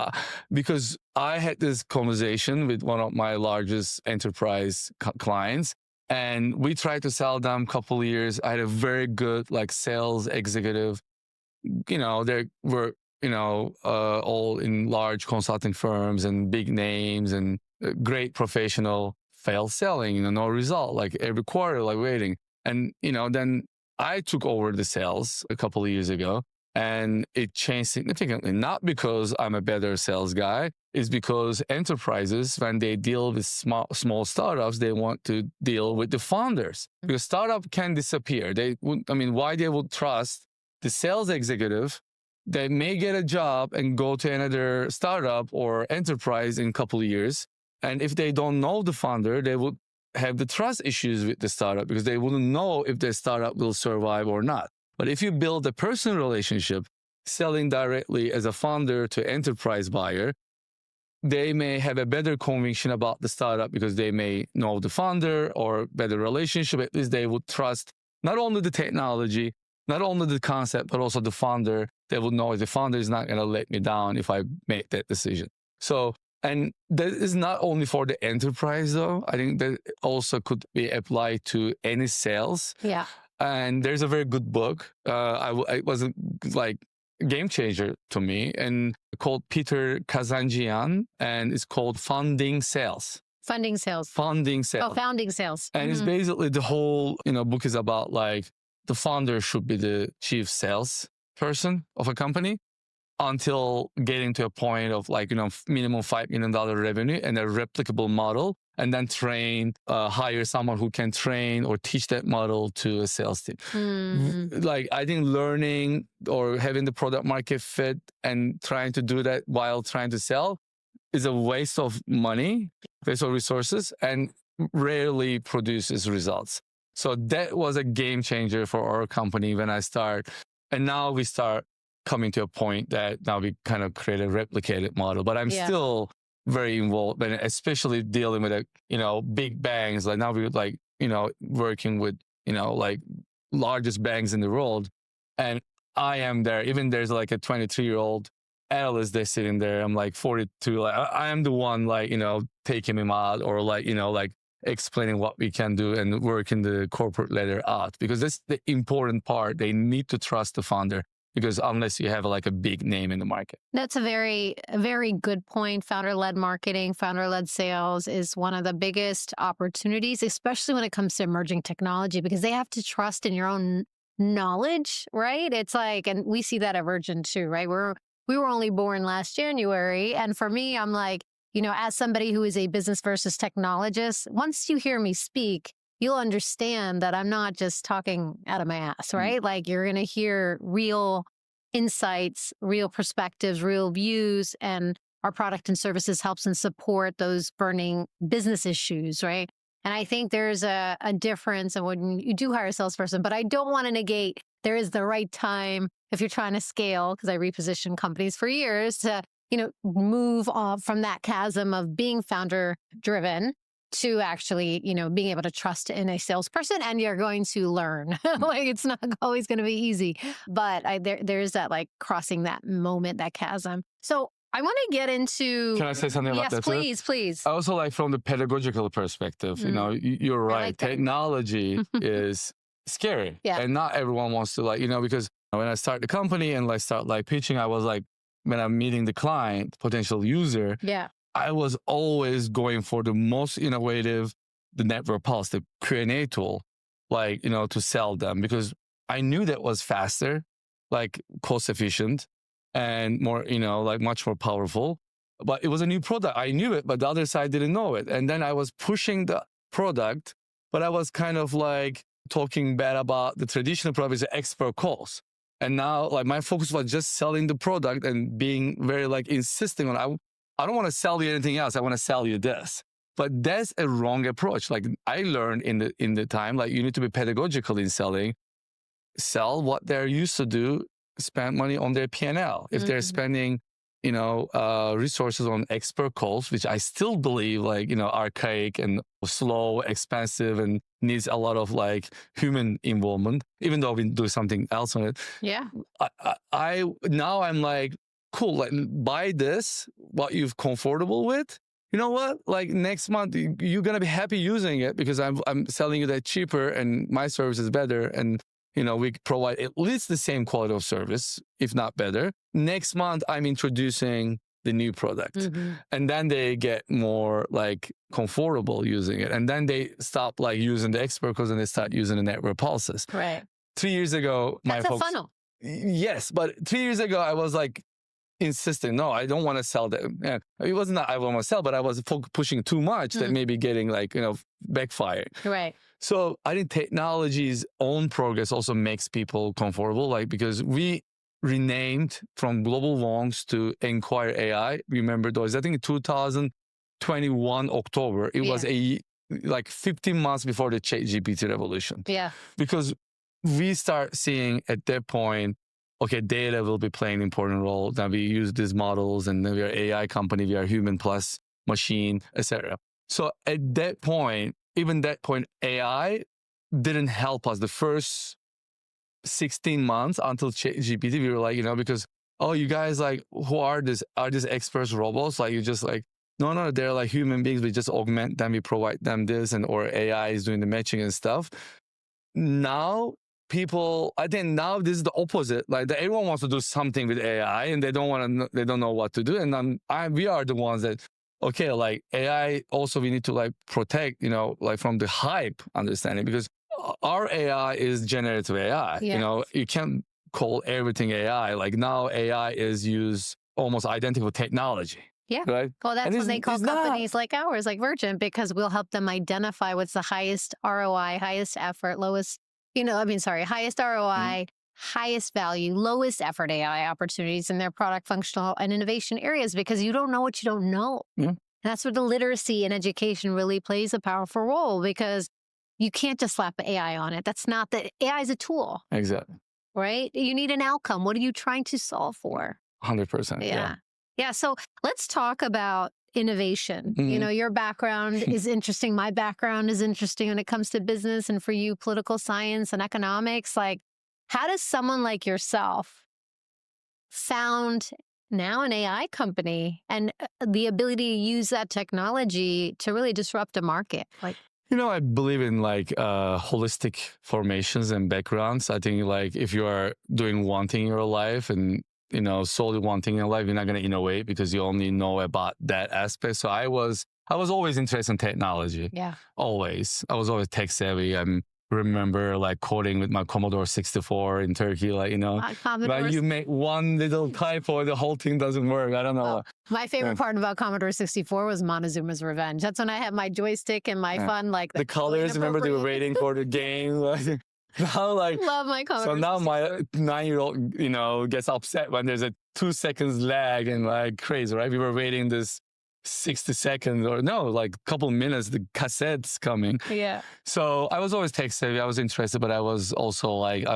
because I had this conversation with one of my largest enterprise clients, and we tried to sell them a couple of years. I had a very good sales executive. They were, all in large consulting firms and big names and great professional, failed selling, no result, every quarter, waiting. And, then I took over the sales a couple of years ago, And it changed significantly, not because I'm a better sales guy, it's because enterprises, when they deal with small startups, they want to deal with the founders. Because startup can disappear. Why they would trust the sales executive that may get a job and go to another startup or enterprise in a couple of years. And if they don't know the founder, they would have the trust issues with the startup because they wouldn't know if the startup will survive or not. But if you build a personal relationship, selling directly as a founder to enterprise buyer, they may have a better conviction about the startup because they may know the founder or better relationship. At least they would trust not only the technology, not only the concept, but also the founder. They would know the founder is not going to let me down if I make that decision. So, and that is not only for the enterprise though. I think that also could be applied to any sales. Yeah. And there's a very good book. It was a game changer to me, and called Peter Kazanjian, and it's called Funding Sales. Funding Sales. Founding Sales. Oh, Founding Sales. And it's basically the whole book is about the founder should be the chief sales person of a company until getting to a point of minimum $5 million revenue and a replicable model, and then hire someone who can train or teach that model to a sales team. I think learning or having the product market fit and trying to do that while trying to sell is a waste of money, waste of resources, and rarely produces results. So that was a game changer for our company when I start. And now we start coming to a point that now we kind of create a replicated model. But I'm still very involved, and especially dealing with big banks. Like now we're working with largest banks in the world, and I am there. Even there's a 23-year-old analyst that's sitting there. I'm 42. I am the one taking him out or explaining what we can do and working the corporate ladder out, because that's the important part. They need to trust the founder. Because unless you have a big name in the market. That's a very good point. Founder-led marketing, founder-led sales is one of the biggest opportunities, especially when it comes to emerging technology, because they have to trust in your own knowledge, right? It's and we see that at Virgin too, right? We were only born last January. And for me, I'm as somebody who is a business versus technologist, once you hear me speak, you'll understand that I'm not just talking out of my ass, right? You're going to hear real insights, real perspectives, real views, and our product and services helps and support those burning business issues, right? And I think there's a difference in when you do hire a salesperson, but I don't want to negate there is the right time if you're trying to scale, because I repositioned companies for years to, move off from that chasm of being founder driven to actually, being able to trust in a salesperson, and you're going to learn. It's not always going to be easy, but there's that crossing that moment, that chasm. So I want to get into. Can I say something about that too? Yes, please. Also, from the pedagogical perspective, you're right. Technology is scary, and not everyone wants to because when I start the company and start pitching, I was when I'm meeting the client, potential user. Yeah. I was always going for the most innovative, the Network Pulse, the Q&A tool, to sell them, because I knew that was faster, cost efficient, and more, much more powerful. But it was a new product. I knew it, but the other side didn't know it. And then I was pushing the product, but I was kind of talking bad about the traditional product, the expert calls. And now my focus was just selling the product and being very insisting on, I don't want to sell you anything else. I want to sell you this. But that's a wrong approach. I learned in the time, you need to be pedagogical in selling. Sell what they're used to do. Spend money on their P&L. If they're spending, resources on expert calls, which I still believe archaic and slow, expensive, and needs a lot of human involvement, even though we do something else on it. Yeah. Now I'm cool, buy this, what you're comfortable with. You know what? Next month, you're going to be happy using it because I'm selling you that cheaper and my service is better. And, we provide at least the same quality of service, if not better. Next month, I'm introducing the new product. And then they get more comfortable using it. And then they stop using the expert calls and they start using the Network Pulses. Right. 3 years ago, That's a funnel. Yes, but 3 years ago, I was like insisting, no, I don't want to sell that. Yeah, it wasn't that I want to sell, but I was pushing too much that maybe getting like, backfire. Right. So I think technology's own progress also makes people comfortable, like because we renamed from Global Wongs to Enquire AI. Remember those? I think in 2021 October, it was like 15 months before the ChatGPT revolution. Yeah. Because we start seeing at that point, okay, data will be playing an important role. Now we use these models, and then we are AI company, we are human plus machine, etc. So at that point, even that point, AI didn't help us the first 16 months until ChatGPT. We were like, because, oh, you guys like, who are these? Are these experts robots? Like, you just like, no, they're like human beings. We just augment them. We provide them this, or AI is doing the matching and stuff. Now, I think now this is the opposite. Like everyone wants to do something with AI, and they don't know what to do. And we are the ones that, okay, like AI also we need to like protect, like from the hype understanding, because our AI is generative AI. Yes. You can't call everything AI. Like now AI is used almost identical technology. Yeah. Right. Well, that's what they call companies like ours, like Virgin, because we'll help them identify what's the highest ROI, highest effort, highest ROI, highest value, lowest effort AI opportunities in their product, functional, and innovation areas, because you don't know what you don't know. Yeah. And that's where the literacy and education really plays a powerful role, because you can't just slap AI on it. That's not AI is a tool. Exactly. Right? You need an outcome. What are you trying to solve for? 100%. Yeah. So let's talk about innovation. Your background is interesting. My background is interesting when it comes to business, and for you, political science and economics. Like, how does someone like yourself found now an AI company and the ability to use that technology to really disrupt a market? Like, I believe in like holistic formations and backgrounds. I think like if you are doing one thing in your life and solely one thing in your life, you're not going to innovate because you only know about that aspect. So I was always interested in technology. Yeah. Always. I was always tech savvy. I remember like coding with my Commodore 64 in Turkey, like, you make one little typo, the whole thing doesn't work. I don't know. My favorite part about Commodore 64 was Montezuma's Revenge. That's when I had my joystick and my fun, like the colors. Remember they were waiting for the game. Now, like, love my Commodore. So now my 9-year-old, gets upset when there's a 2 seconds lag and like crazy, right? We were waiting this 60 seconds or like a couple minutes, the cassette's coming. Yeah. So I was always tech savvy. I was interested, but I was also like,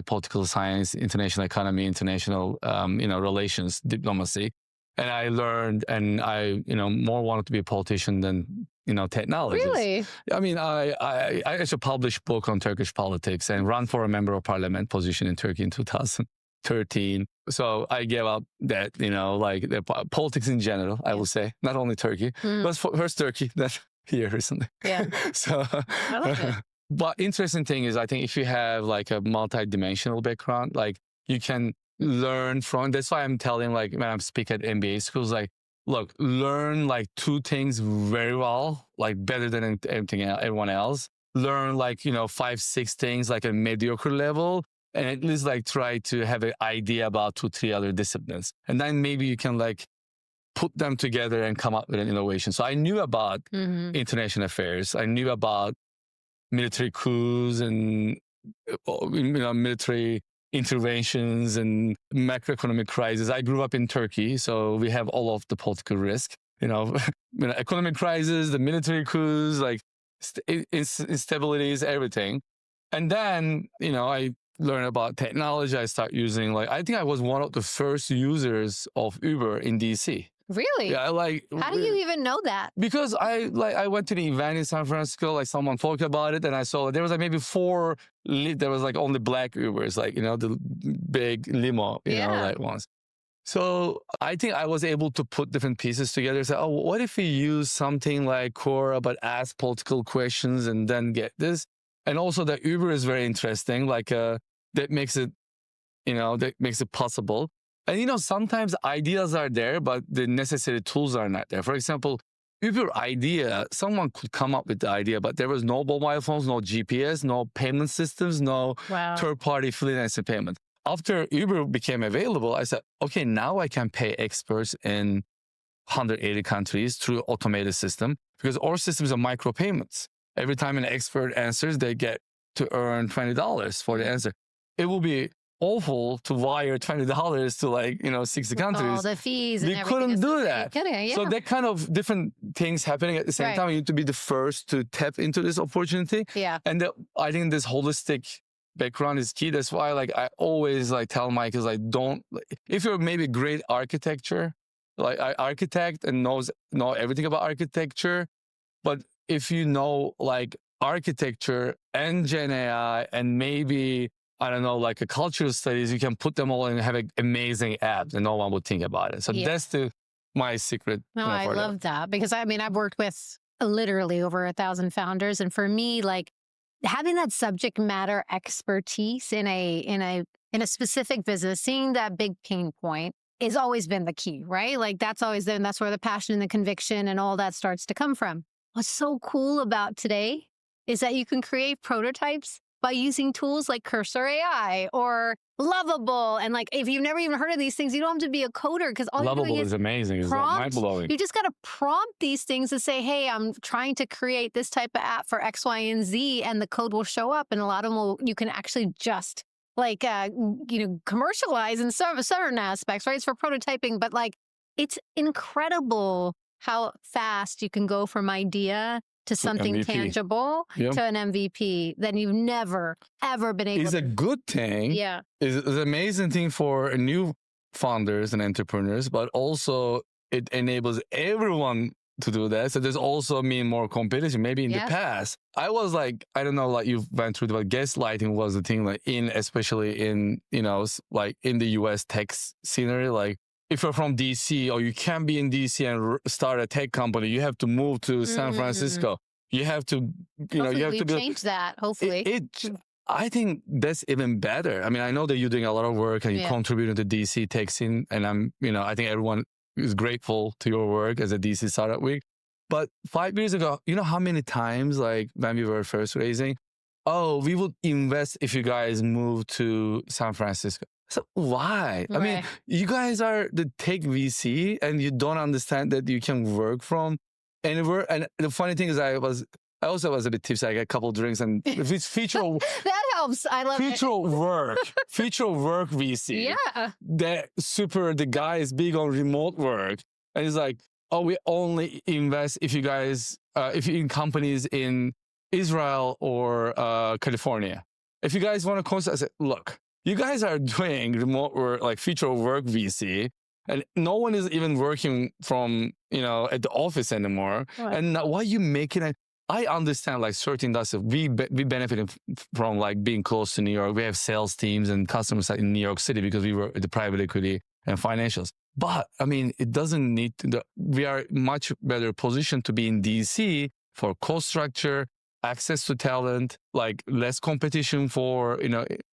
political science, international economy, international, relations, diplomacy. And I learned, and I, more wanted to be a politician than, technologist. Really? I mean, I actually published a book on Turkish politics and ran for a member of parliament position in Turkey in 2013. So I gave up that, like the politics in general, I will say, not only Turkey, but first Turkey, that here recently. Yeah. So, I like it. But interesting thing is, I think if you have like a multi-dimensional background, like you can learn from, that's why I'm telling, like when I'm speaking at MBA schools, like, look, learn like 2 things very well, like better than everyone else. Learn like, 5, 6 things like a mediocre level, and at least like try to have an idea about 2, 3 other disciplines. And then maybe you can like put them together and come up with an innovation. So I knew about international affairs. I knew about military coups and, military interventions and macroeconomic crisis. I grew up in Turkey, so we have all of the political risk, economic crisis, the military coups, like instabilities, everything. And then, I learned about technology. I start using, like, I think I was one of the first users of Uber in DC. Really? Yeah, like. How do you even know that? Because I went to the event in San Francisco, like someone talked about it, and I saw there was like maybe 4, there was like only black Ubers, like, the big limo, like ones. So I think I was able to put different pieces together. Say, oh, what if we use something like Quora, but ask political questions and then get this? And also the Uber is very interesting, like that makes it, possible. And, sometimes ideas are there, but the necessary tools are not there. For example, Uber idea, someone could come up with the idea, but there was no mobile phones, no GPS, no payment systems, no third-party freelancing payment. after Uber became available, I said, okay, now I can pay experts in 180 countries through automated system because our system is a micropayments. Every time an expert answers, they get to earn $20 for the answer. It will be awful to wire $20 to 60 countries. All the fees and we everything. couldn't do that. Yeah. So that kind of different things happening at the same time. You need to be the first to tap into this opportunity. Yeah. And I think this holistic background is key. That's why I always tell my kids, if you're maybe great architecture, architect and know everything about architecture, but if you know architecture and Gen AI and maybe I don't know, a cultural studies, you can put them all and have an amazing app and no one would think about it. So that's my secret. No, I love that because I've worked with literally over 1,000 founders. And for me, having that subject matter expertise in a specific business, seeing that big pain point has always been the key, right? That's always been, that's where the passion and the conviction and all that starts to come from. What's so cool about today is that you can create prototypes by using tools like Cursor AI or Lovable. And if you've never even heard of these things, you don't have to be a coder because all Lovable you're doing is amazing. It's mind-blowing. You just got to prompt these things to say, hey, I'm trying to create this type of app for X, Y, and Z, and the code will show up. And a lot of them you can actually just commercialize in certain aspects, right? It's for prototyping, but it's incredible how fast you can go from idea to something MVP. Tangible to an MVP that you've never, ever been able to. It's a good thing. Yeah. It's an amazing thing for new founders and entrepreneurs, but also it enables everyone to do that. So there's also more competition. Maybe in the past, I was I don't know, you went through but gaslighting was the thing especially in, in the US tech scenery, if you're from DC or you can't be in DC and start a tech company, you have to move to San Francisco. You have to, you have to change that. Hopefully, I think that's even better. I know that you're doing a lot of work and you're contributing to DC tech scene, and I think everyone is grateful to your work as a DC Startup Week. But 5 years ago, you know how many times when we were first raising, we would invest if you guys move to San Francisco. So why? Right. You guys are the tech VC and you don't understand that you can work from anywhere. And the funny thing is I also was a bit tipsy. I got a couple of drinks and it's feature that helps. I love future work VC. Yeah. The guy is big on remote work. And he's we only invest if you guys, if you're in companies in Israel or California. If you guys want to consider, I said, look, you guys are doing remote work, future work VC, and no one is even working from, at the office anymore. Right. And why are you making it? I understand, certain industries, we benefit from, being close to New York. We have sales teams and customers in New York City because we work with the private equity and financials. But, it doesn't need to, we are much better positioned to be in DC for cost structure, access to talent, less competition for,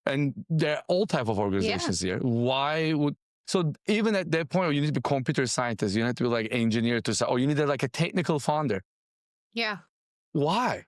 and there are all type of organizations here. So even at that point, you need to be computer scientist, you need to be engineer to start, or you need a technical founder. Yeah. Why?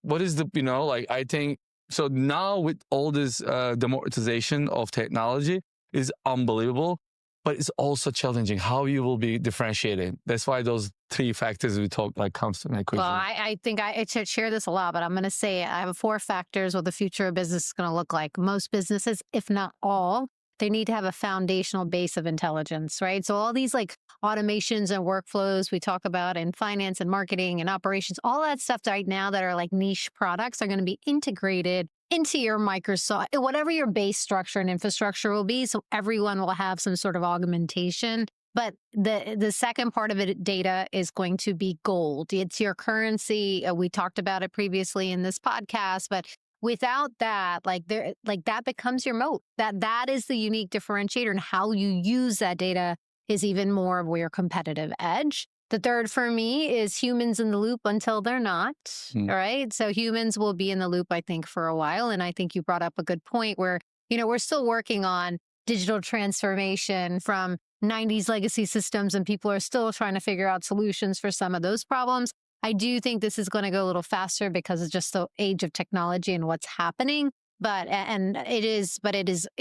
What is the, I think, so now with all this democratization of technology is unbelievable. But it's also challenging how you will be differentiated. That's why those 3 factors we talk comes to my question. Well, I think I should share this a lot, but I'm going to say I have 4 factors what the future of business is going to look like. Most businesses, if not all, they need to have a foundational base of intelligence, right? So all these automations and workflows we talk about in finance and marketing and operations, all that stuff right now that are niche products are going to be integrated into your Microsoft, whatever your base structure and infrastructure will be. So everyone will have some sort of augmentation. But the second part of it, data, is going to be gold. It's your currency. We talked about it previously in this podcast, but without that, that becomes your moat. That is the unique differentiator, and how you use that data is even more of your competitive edge. The third for me is humans in the loop until they're not, all right? So humans will be in the loop, I think, for a while. And I think you brought up a good point where, we're still working on digital transformation from 90s legacy systems, and people are still trying to figure out solutions for some of those problems. I do think this is going to go a little faster because it's just the age of technology and what's happening. it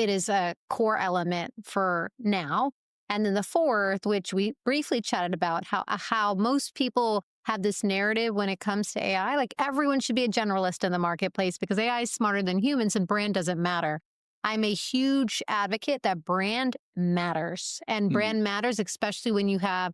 is a core element for now. And then the fourth, which we briefly chatted about, how most people have this narrative when it comes to AI, like everyone should be a generalist in the marketplace because AI is smarter than humans and brand doesn't matter. I'm a huge advocate that brand matters, and brand matters, especially when you have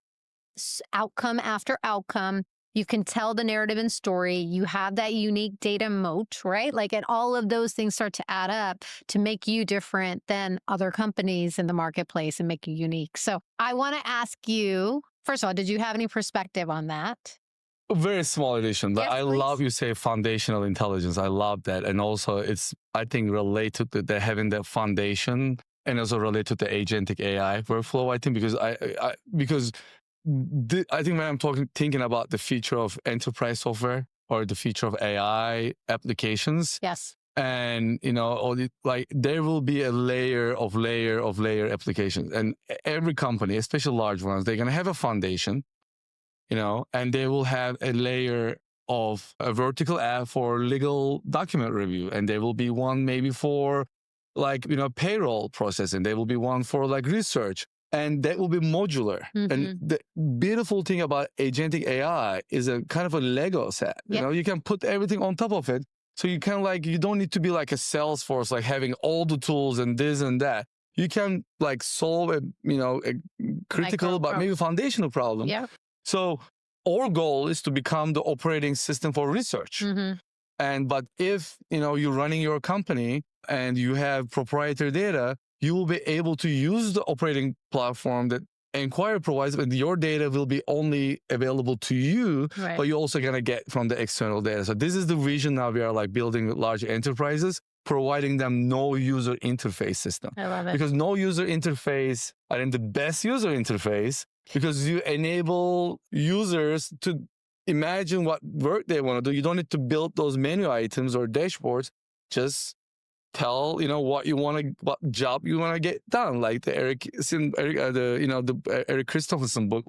outcome after outcome. You can tell the narrative and story. You have that unique data moat, right? Like, and all of those things start to add up to make you different than other companies in the marketplace and make you unique. So I want to ask you, first of all, did you have any perspective on that? A very small addition, but Yes, I please. love you say foundational intelligence. I love that. And also it's, I think, related to the having that foundation and also related to the agentic AI workflow, I think, because I think when I'm thinking about the future of enterprise software or the future of AI applications, Yes. and there will be a layer of applications, and every company, especially large ones, they're going to have a foundation, and they will have a layer of a vertical app for legal document review, and there will be one maybe for payroll processing. There will be one for research, and that will be modular. And the beautiful thing about agentic AI is a kind of a Lego set. You can put everything on top of it. So you can you don't need to be like a Salesforce, having all the tools and this and that. You can solve a critical but maybe foundational problem. Yeah. So our goal is to become the operating system for research. But if you're running your company and you have proprietary data, you will be able to use the operating platform that Enquire provides, but your data will be only available to you, Right. but you're also going to get from the external data. So this is the vision now. We are building with large enterprises, providing them no user interface system. I love it. Because no user interface, I think the best user interface, because you enable users to imagine what work they want to do. You don't need to build those menu items or dashboards. Just tell what job you want to get done, like the Eric Christopherson book,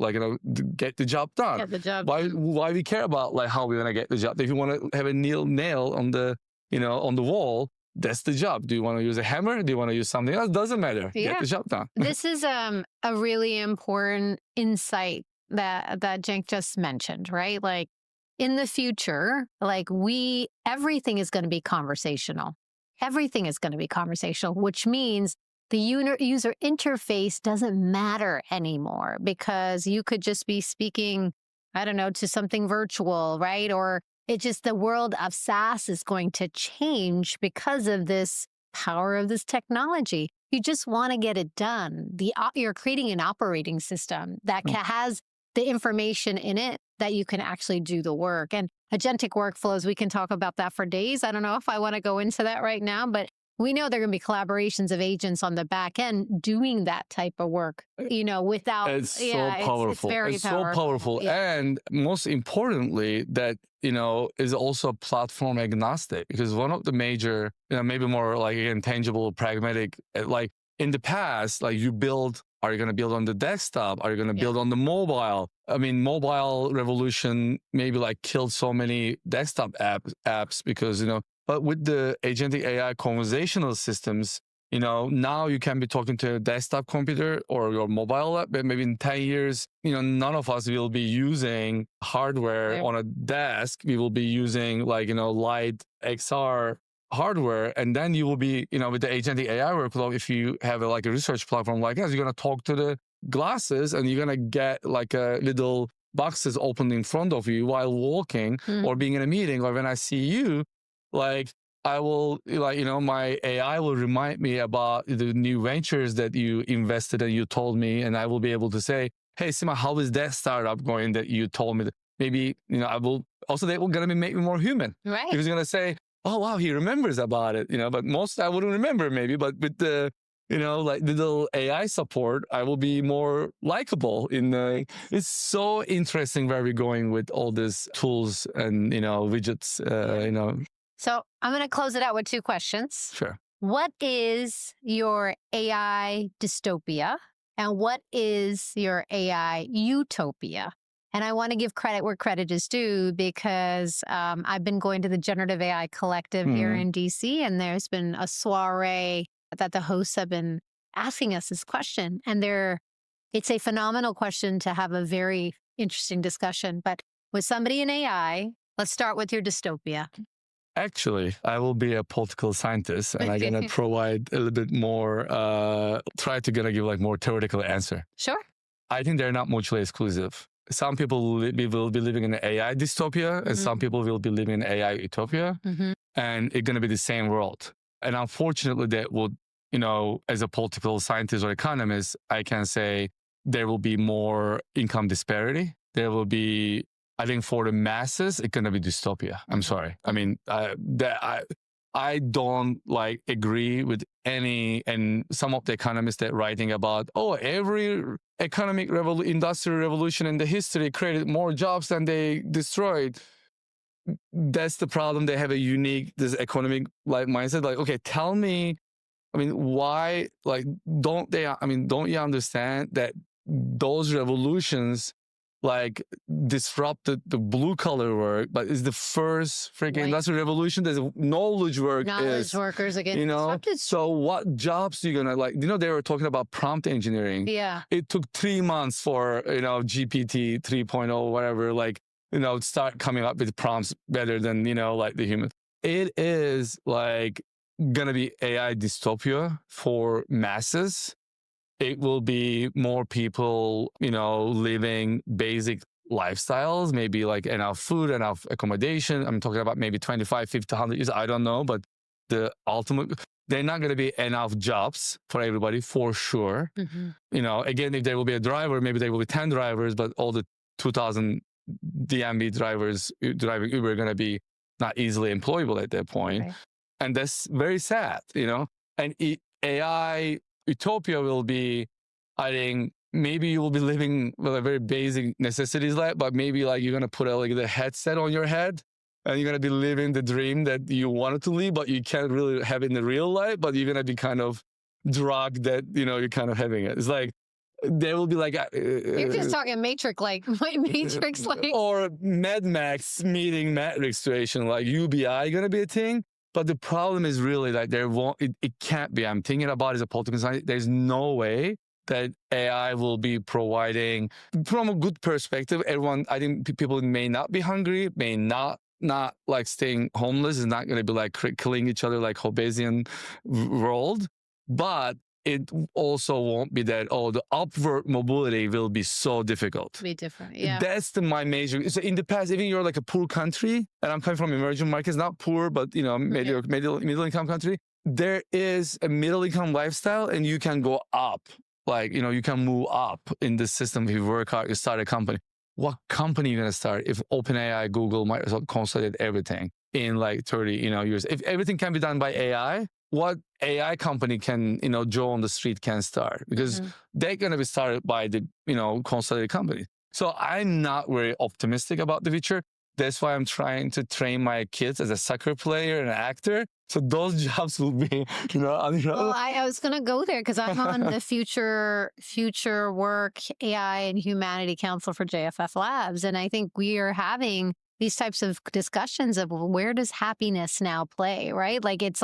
get the job done. Get the job. Why we care about how we're gonna get the job? If you want to have a nail on the on the wall, that's the job. Do you want to use a hammer? Do you want to use something else? Doesn't matter. Yeah. Get the job done. This is a really important insight that Cenk just mentioned, right? Like in the future, everything is going to be conversational. Everything is going to be conversational, which means the user interface doesn't matter anymore because you could just be speaking, I don't know, to something virtual, right? Or the world of SaaS is going to change because of this power of this technology. You just want to get it done. You're creating an operating system that has the information in it that you can actually do the work. And agentic workflows, we can talk about that for days. I don't know if I want to go into that right now, but we know there are going to be collaborations of agents on the back end doing that type of work, without... It's so powerful. It's very powerful. So powerful. Yeah. And most importantly, that, is also platform agnostic, because one of the major, maybe more again, tangible, pragmatic, in the past, you build, are you going to build on the desktop? Are you going to build on the mobile? I mean, mobile revolution maybe killed so many desktop apps because, but with the agentic AI conversational systems, now you can be talking to a desktop computer or your mobile app, but maybe in 10 years, none of us will be using hardware on a desk. We will be using light XR hardware, and then you will be, with the agentic AI workflow, if you have a research platform like us, you're going to talk to the glasses and you're going to get a little boxes opened in front of you while walking or being in a meeting, or when I see you, I will, my AI will remind me about the new ventures that you invested and you told me, and I will be able to say, hey, Sima, how is that startup going that you told me? That maybe, I will, also they will going to make me more human. Right. Because you're going to say, oh, wow, he remembers about it, but most I wouldn't remember maybe, but with the, little AI support, I will be more likable it's so interesting where we're going with all these tools and, widgets, So I'm going to close it out with two questions. Sure. What is your AI dystopia and what is your AI utopia? And I want to give credit where credit is due because I've been going to the Generative AI Collective here in DC, and there's been a soiree that the hosts have been asking us this question. And it's a phenomenal question to have a very interesting discussion. But with somebody in AI, let's start with your dystopia. Actually, I will be a political scientist, and I'm going to provide a little bit more, try to give like more theoretical answer. Sure. I think they're not mutually exclusive. Some people will be living in an AI dystopia, and some people will be living in AI utopia, and it's going to be the same world. And unfortunately, that would, as a political scientist or economist, I can say there will be more income disparity. There will be, I think for the masses, it's going to be dystopia. I'm sorry. I mean, I don't agree with any, and some of the economists that writing about, every economic industrial revolution in the history created more jobs than they destroyed. That's the problem. They have a unique, this economic mindset. Okay, tell me, why, don't you understand that those revolutions disrupted the blue collar work, but it's the first freaking industrial revolution. There's knowledge workers again. So what jobs are you gonna they were talking about prompt engineering. Yeah. It took 3 months for, GPT 3.0, whatever, start coming up with prompts better than, the human. It is gonna be AI dystopia for masses. It will be more people, living basic lifestyles, maybe enough food, enough accommodation. I'm talking about maybe 25, 50, 100 years. I don't know. But the ultimate, they're not going to be enough jobs for everybody for sure. Again, if there will be a driver, maybe there will be 10 drivers, but all the 2,000 DMV drivers driving Uber are going to be not easily employable at that point. Right. And that's very sad, and AI utopia will be, I think, maybe you will be living with a very basic necessities but maybe you're going to put the headset on your head and you're going to be living the dream that you wanted to live, but you can't really have it in the real life, but you're going to be kind of drugged that, you're kind of having it. It's there will be you're just talking Matrix, Matrix, or Mad Max meeting Matrix situation, UBI going to be a thing. But the problem is really it can't be. I'm thinking about it as a political scientist. There's no way that AI will be providing, from a good perspective, everyone, I think people may not be hungry, may not staying homeless, is not going to be killing each other like Hobbesian world. But it also won't be that, the upward mobility will be so difficult. Be different, yeah. That's my major. So in the past, even you're a poor country, and I'm coming from emerging markets, not poor, but middle income country, there is a middle income lifestyle, and you can go up. You can move up in the system if you work hard, you start a company. What company are you going to start if OpenAI, Google, Microsoft consolidate everything in 30 years? If everything can be done by AI, what AI company can, Joe on the street can start? Because they're going to be started by the, consolidated company. So I'm not very optimistic about the future. That's why I'm trying to train my kids as a soccer player and an actor. So those jobs will be, Well, I was going to go there because I'm on the future work AI and humanity council for JFF Labs. And I think we are having these types of discussions of where does happiness now play, right? It's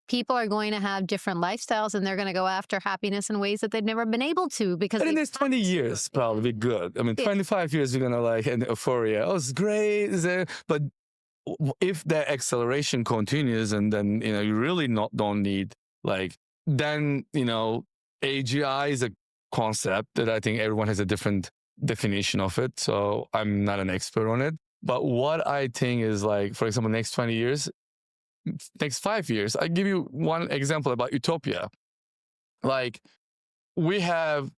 people are going to have different lifestyles and they're going to go after happiness in ways that they've never been able to because. I think there's 20 years probably good. 25 years you're going to in euphoria. Oh, it's great. But if the acceleration continues and then, you really don't need then, AGI is a concept that I think everyone has a different definition of it. So I'm not an expert on it. But what I think is for example, next 20 years, next 5 years, I give you one example about utopia. We have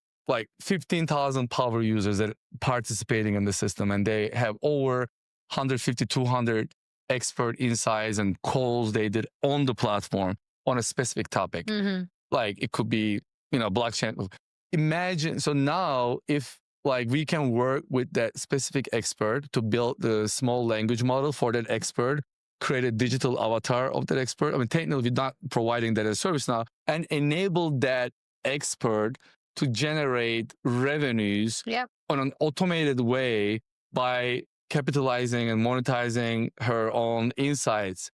15,000 power users that are participating in the system, and they have over 150, 200 expert insights and calls they did on the platform on a specific topic. It could be, blockchain. Imagine, so now if we can work with that specific expert to build the small language model for that expert, create a digital avatar of that expert. Technically, we're not providing that as a service now, and enable that expert to generate revenues on an automated way by capitalizing and monetizing her own insights.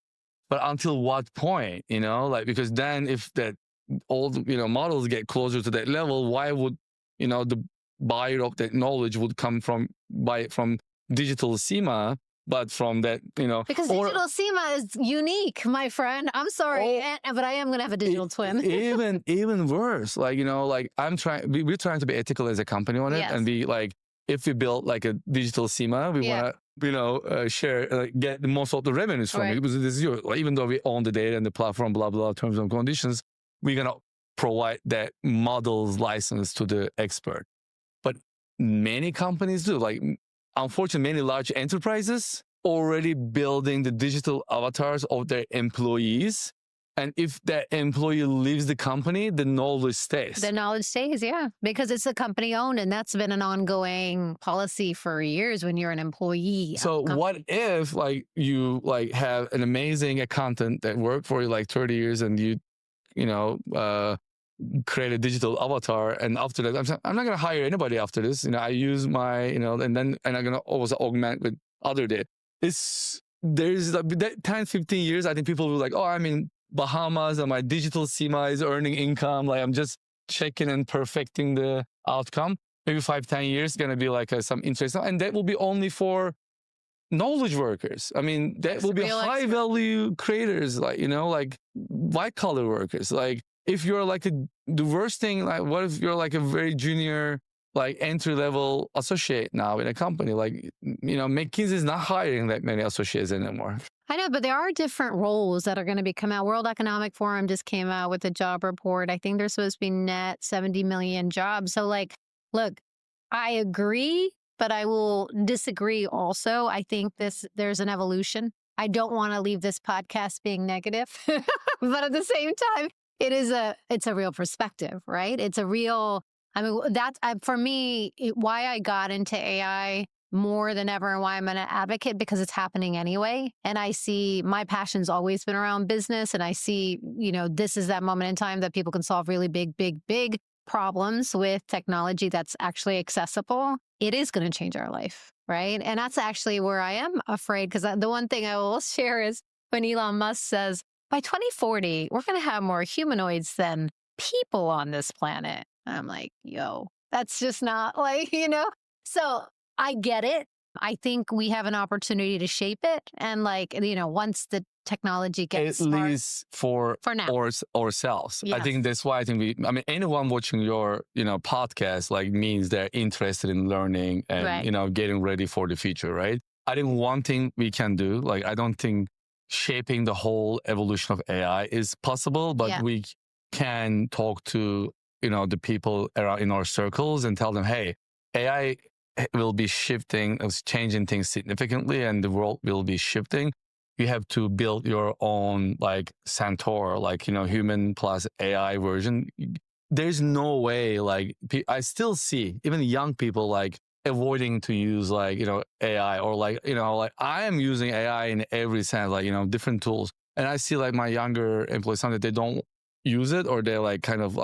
But until what point, like, because then if that old, models get closer to that level, why would, the buyer of that knowledge would come from digital SEMA, but from that, Because digital SEMA is unique, my friend. I'm sorry, but I am going to have a digital twin. even worse, like, like we're trying to be ethical as a company on it, and be like, if we build like a digital SEMA, we want to, share, get most of the revenues from it. Because this is even though we own the data and the platform, blah, blah, terms and conditions, we're going to provide that model's license to the expert. But many companies do. Like, unfortunately, many large enterprises already building the digital avatars of their employees. And if that employee leaves the company, the knowledge stays. The knowledge stays, because it's a company owned, and that's been an ongoing policy for years when you're an employee. So what if like you like have an amazing accountant that worked for you like 30 years and you create a digital avatar, and after that, I'm not going to hire anybody after this. I use my, and I'm going to also augment with other data. There's that 10, 15 years, I think people will like, oh, I'm in Bahamas and my digital SEMA is earning income. Like, I'm just checking and perfecting the outcome. Maybe 5, 10 years, going to be like some interest. And that will be only for knowledge workers. I mean, that will be high value creators, like, like white collar workers. Like, if you're like the worst thing, like, what if you're like a very junior, like entry level associate now in a company? Like, McKinsey is not hiring that many associates anymore. I know, but there are different roles that are going to be come out. World Economic Forum just came out with a job report. I think there's supposed to be net 70 million jobs. So like, look, I agree, but I will disagree also. I think there's an evolution. I don't want to leave this podcast being negative, but at the same time, it's a real perspective, right? It's a real, that's for me, why I got into AI more than ever and why I'm an advocate, because it's happening anyway. And I see my passion's always been around business. And I see, this is that moment in time that people can solve really big, big, big problems with technology that's actually accessible. It is going to change our life, right? And that's actually where I am afraid, because the one thing I will share is when Elon Musk says, by 2040, we're going to have more humanoids than people on this planet. And I'm like, yo, that's just not like, So I get it. I think we have an opportunity to shape it. And like, once the technology gets at least for now. Ourselves. Yes. I think that's why anyone watching your, podcast, like, means they're interested in learning and, getting ready for the future, right? I think one thing we can do, like, I don't think shaping the whole evolution of AI is possible, but we can talk to, the people around in our circles and tell them, hey, AI will be changing things significantly, and the world will be shifting. You have to build your own, like, Centaur, like, human plus AI version. There's no way, like, I still see even young people, like, avoiding to use, like, AI, or like, like, I am using AI in every sense, like, different tools. And I see, like, my younger employees, sometimes they don't use it, or they're like kind of,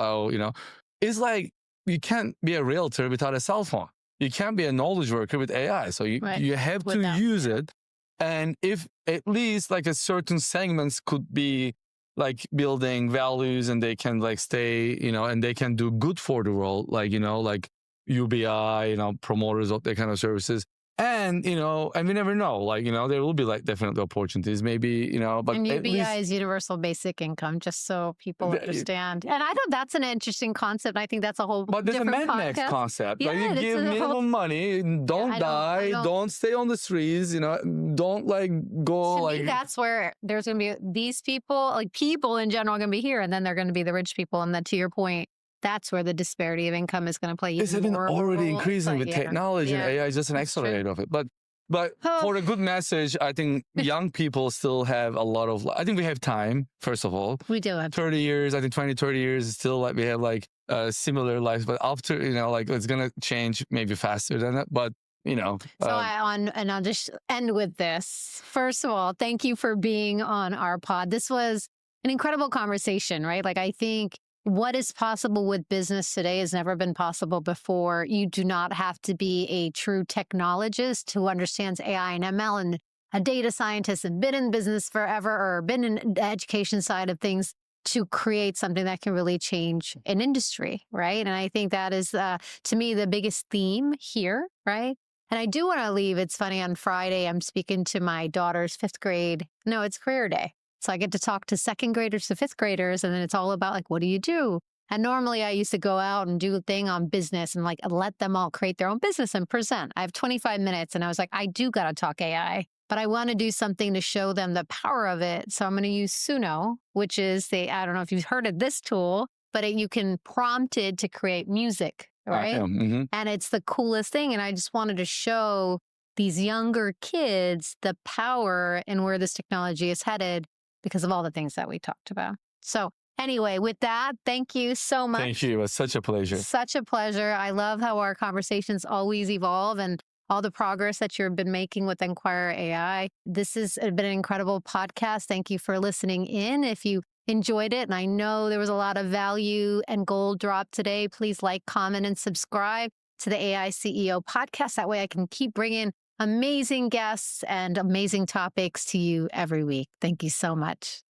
it's like, you can't be a realtor without a cell phone. You can't be a knowledge worker with AI. So you have to use it. And if at least like a certain segments could be like building values, and they can like stay, and they can do good for the world, like, like UBI, promoters of that kind of services. And, and we never know, like, there will be like definitely opportunities, maybe, but and UBI is universal basic income, just so people understand. And I thought that's an interesting concept. I think that's a whole But there's a Mad Max concept. Yeah, like, you give minimum money, don't die, don't stay on the streets, don't like go to like. Me, that's where there's going to be these people, like people in general are going to be here, and then they're going to be the rich people. And then to your point, that's where the disparity of income is going to play. It's been already increasing with technology, and AI is just an accelerator of it. But for a good message, I think young people still have a lot of, I think we have time, first of all. We do have 30 years, I think 20, 30 years, still like we have like similar lives. But after, like, it's going to change maybe faster than that. But, So I'll just end with this. First of all, thank you for being on our pod. This was an incredible conversation, right? Like, I think what is possible with business today has never been possible before. You do not have to be a true technologist who understands AI and ML and a data scientist and been in business forever or been in the education side of things to create something that can really change an industry, right? And I think that is, to me, the biggest theme here, right? And I do want to leave. It's funny, on Friday, I'm speaking to my daughter's it's career day. So I get to talk to second graders to fifth graders, and then it's all about like, what do you do? And normally I used to go out and do a thing on business and like let them all create their own business and present. I have 25 minutes and I was like, I do got to talk AI, but I want to do something to show them the power of it. So I'm going to use Suno, which is I don't know if you've heard of this tool, but you can prompt it to create music, right? And it's the coolest thing. And I just wanted to show these younger kids the power and where this technology is headed because of all the things that we talked about. So anyway, with that, thank you so much. Thank you. It was such a pleasure. Such a pleasure. I love how our conversations always evolve and all the progress that you've been making with Enquire AI. This has been an incredible podcast. Thank you for listening in. If you enjoyed it, and I know there was a lot of value and gold dropped today, please like, comment, and subscribe to the AI CEO podcast. That way I can keep bringing amazing guests and amazing topics to you every week. Thank you so much.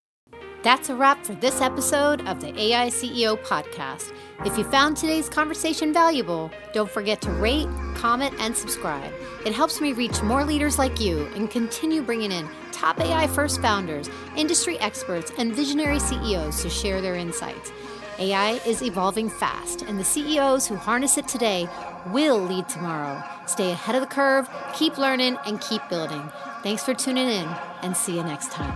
That's a wrap for this episode of the AI CEO podcast. If you found today's conversation valuable, don't forget to rate, comment, and subscribe. It helps me reach more leaders like you and continue bringing in top AI first founders, industry experts, and visionary CEOs to share their insights. AI is evolving fast, and the CEOs who harness it today will lead tomorrow. Stay ahead of the curve, keep learning, and keep building. Thanks for tuning in, and see you next time.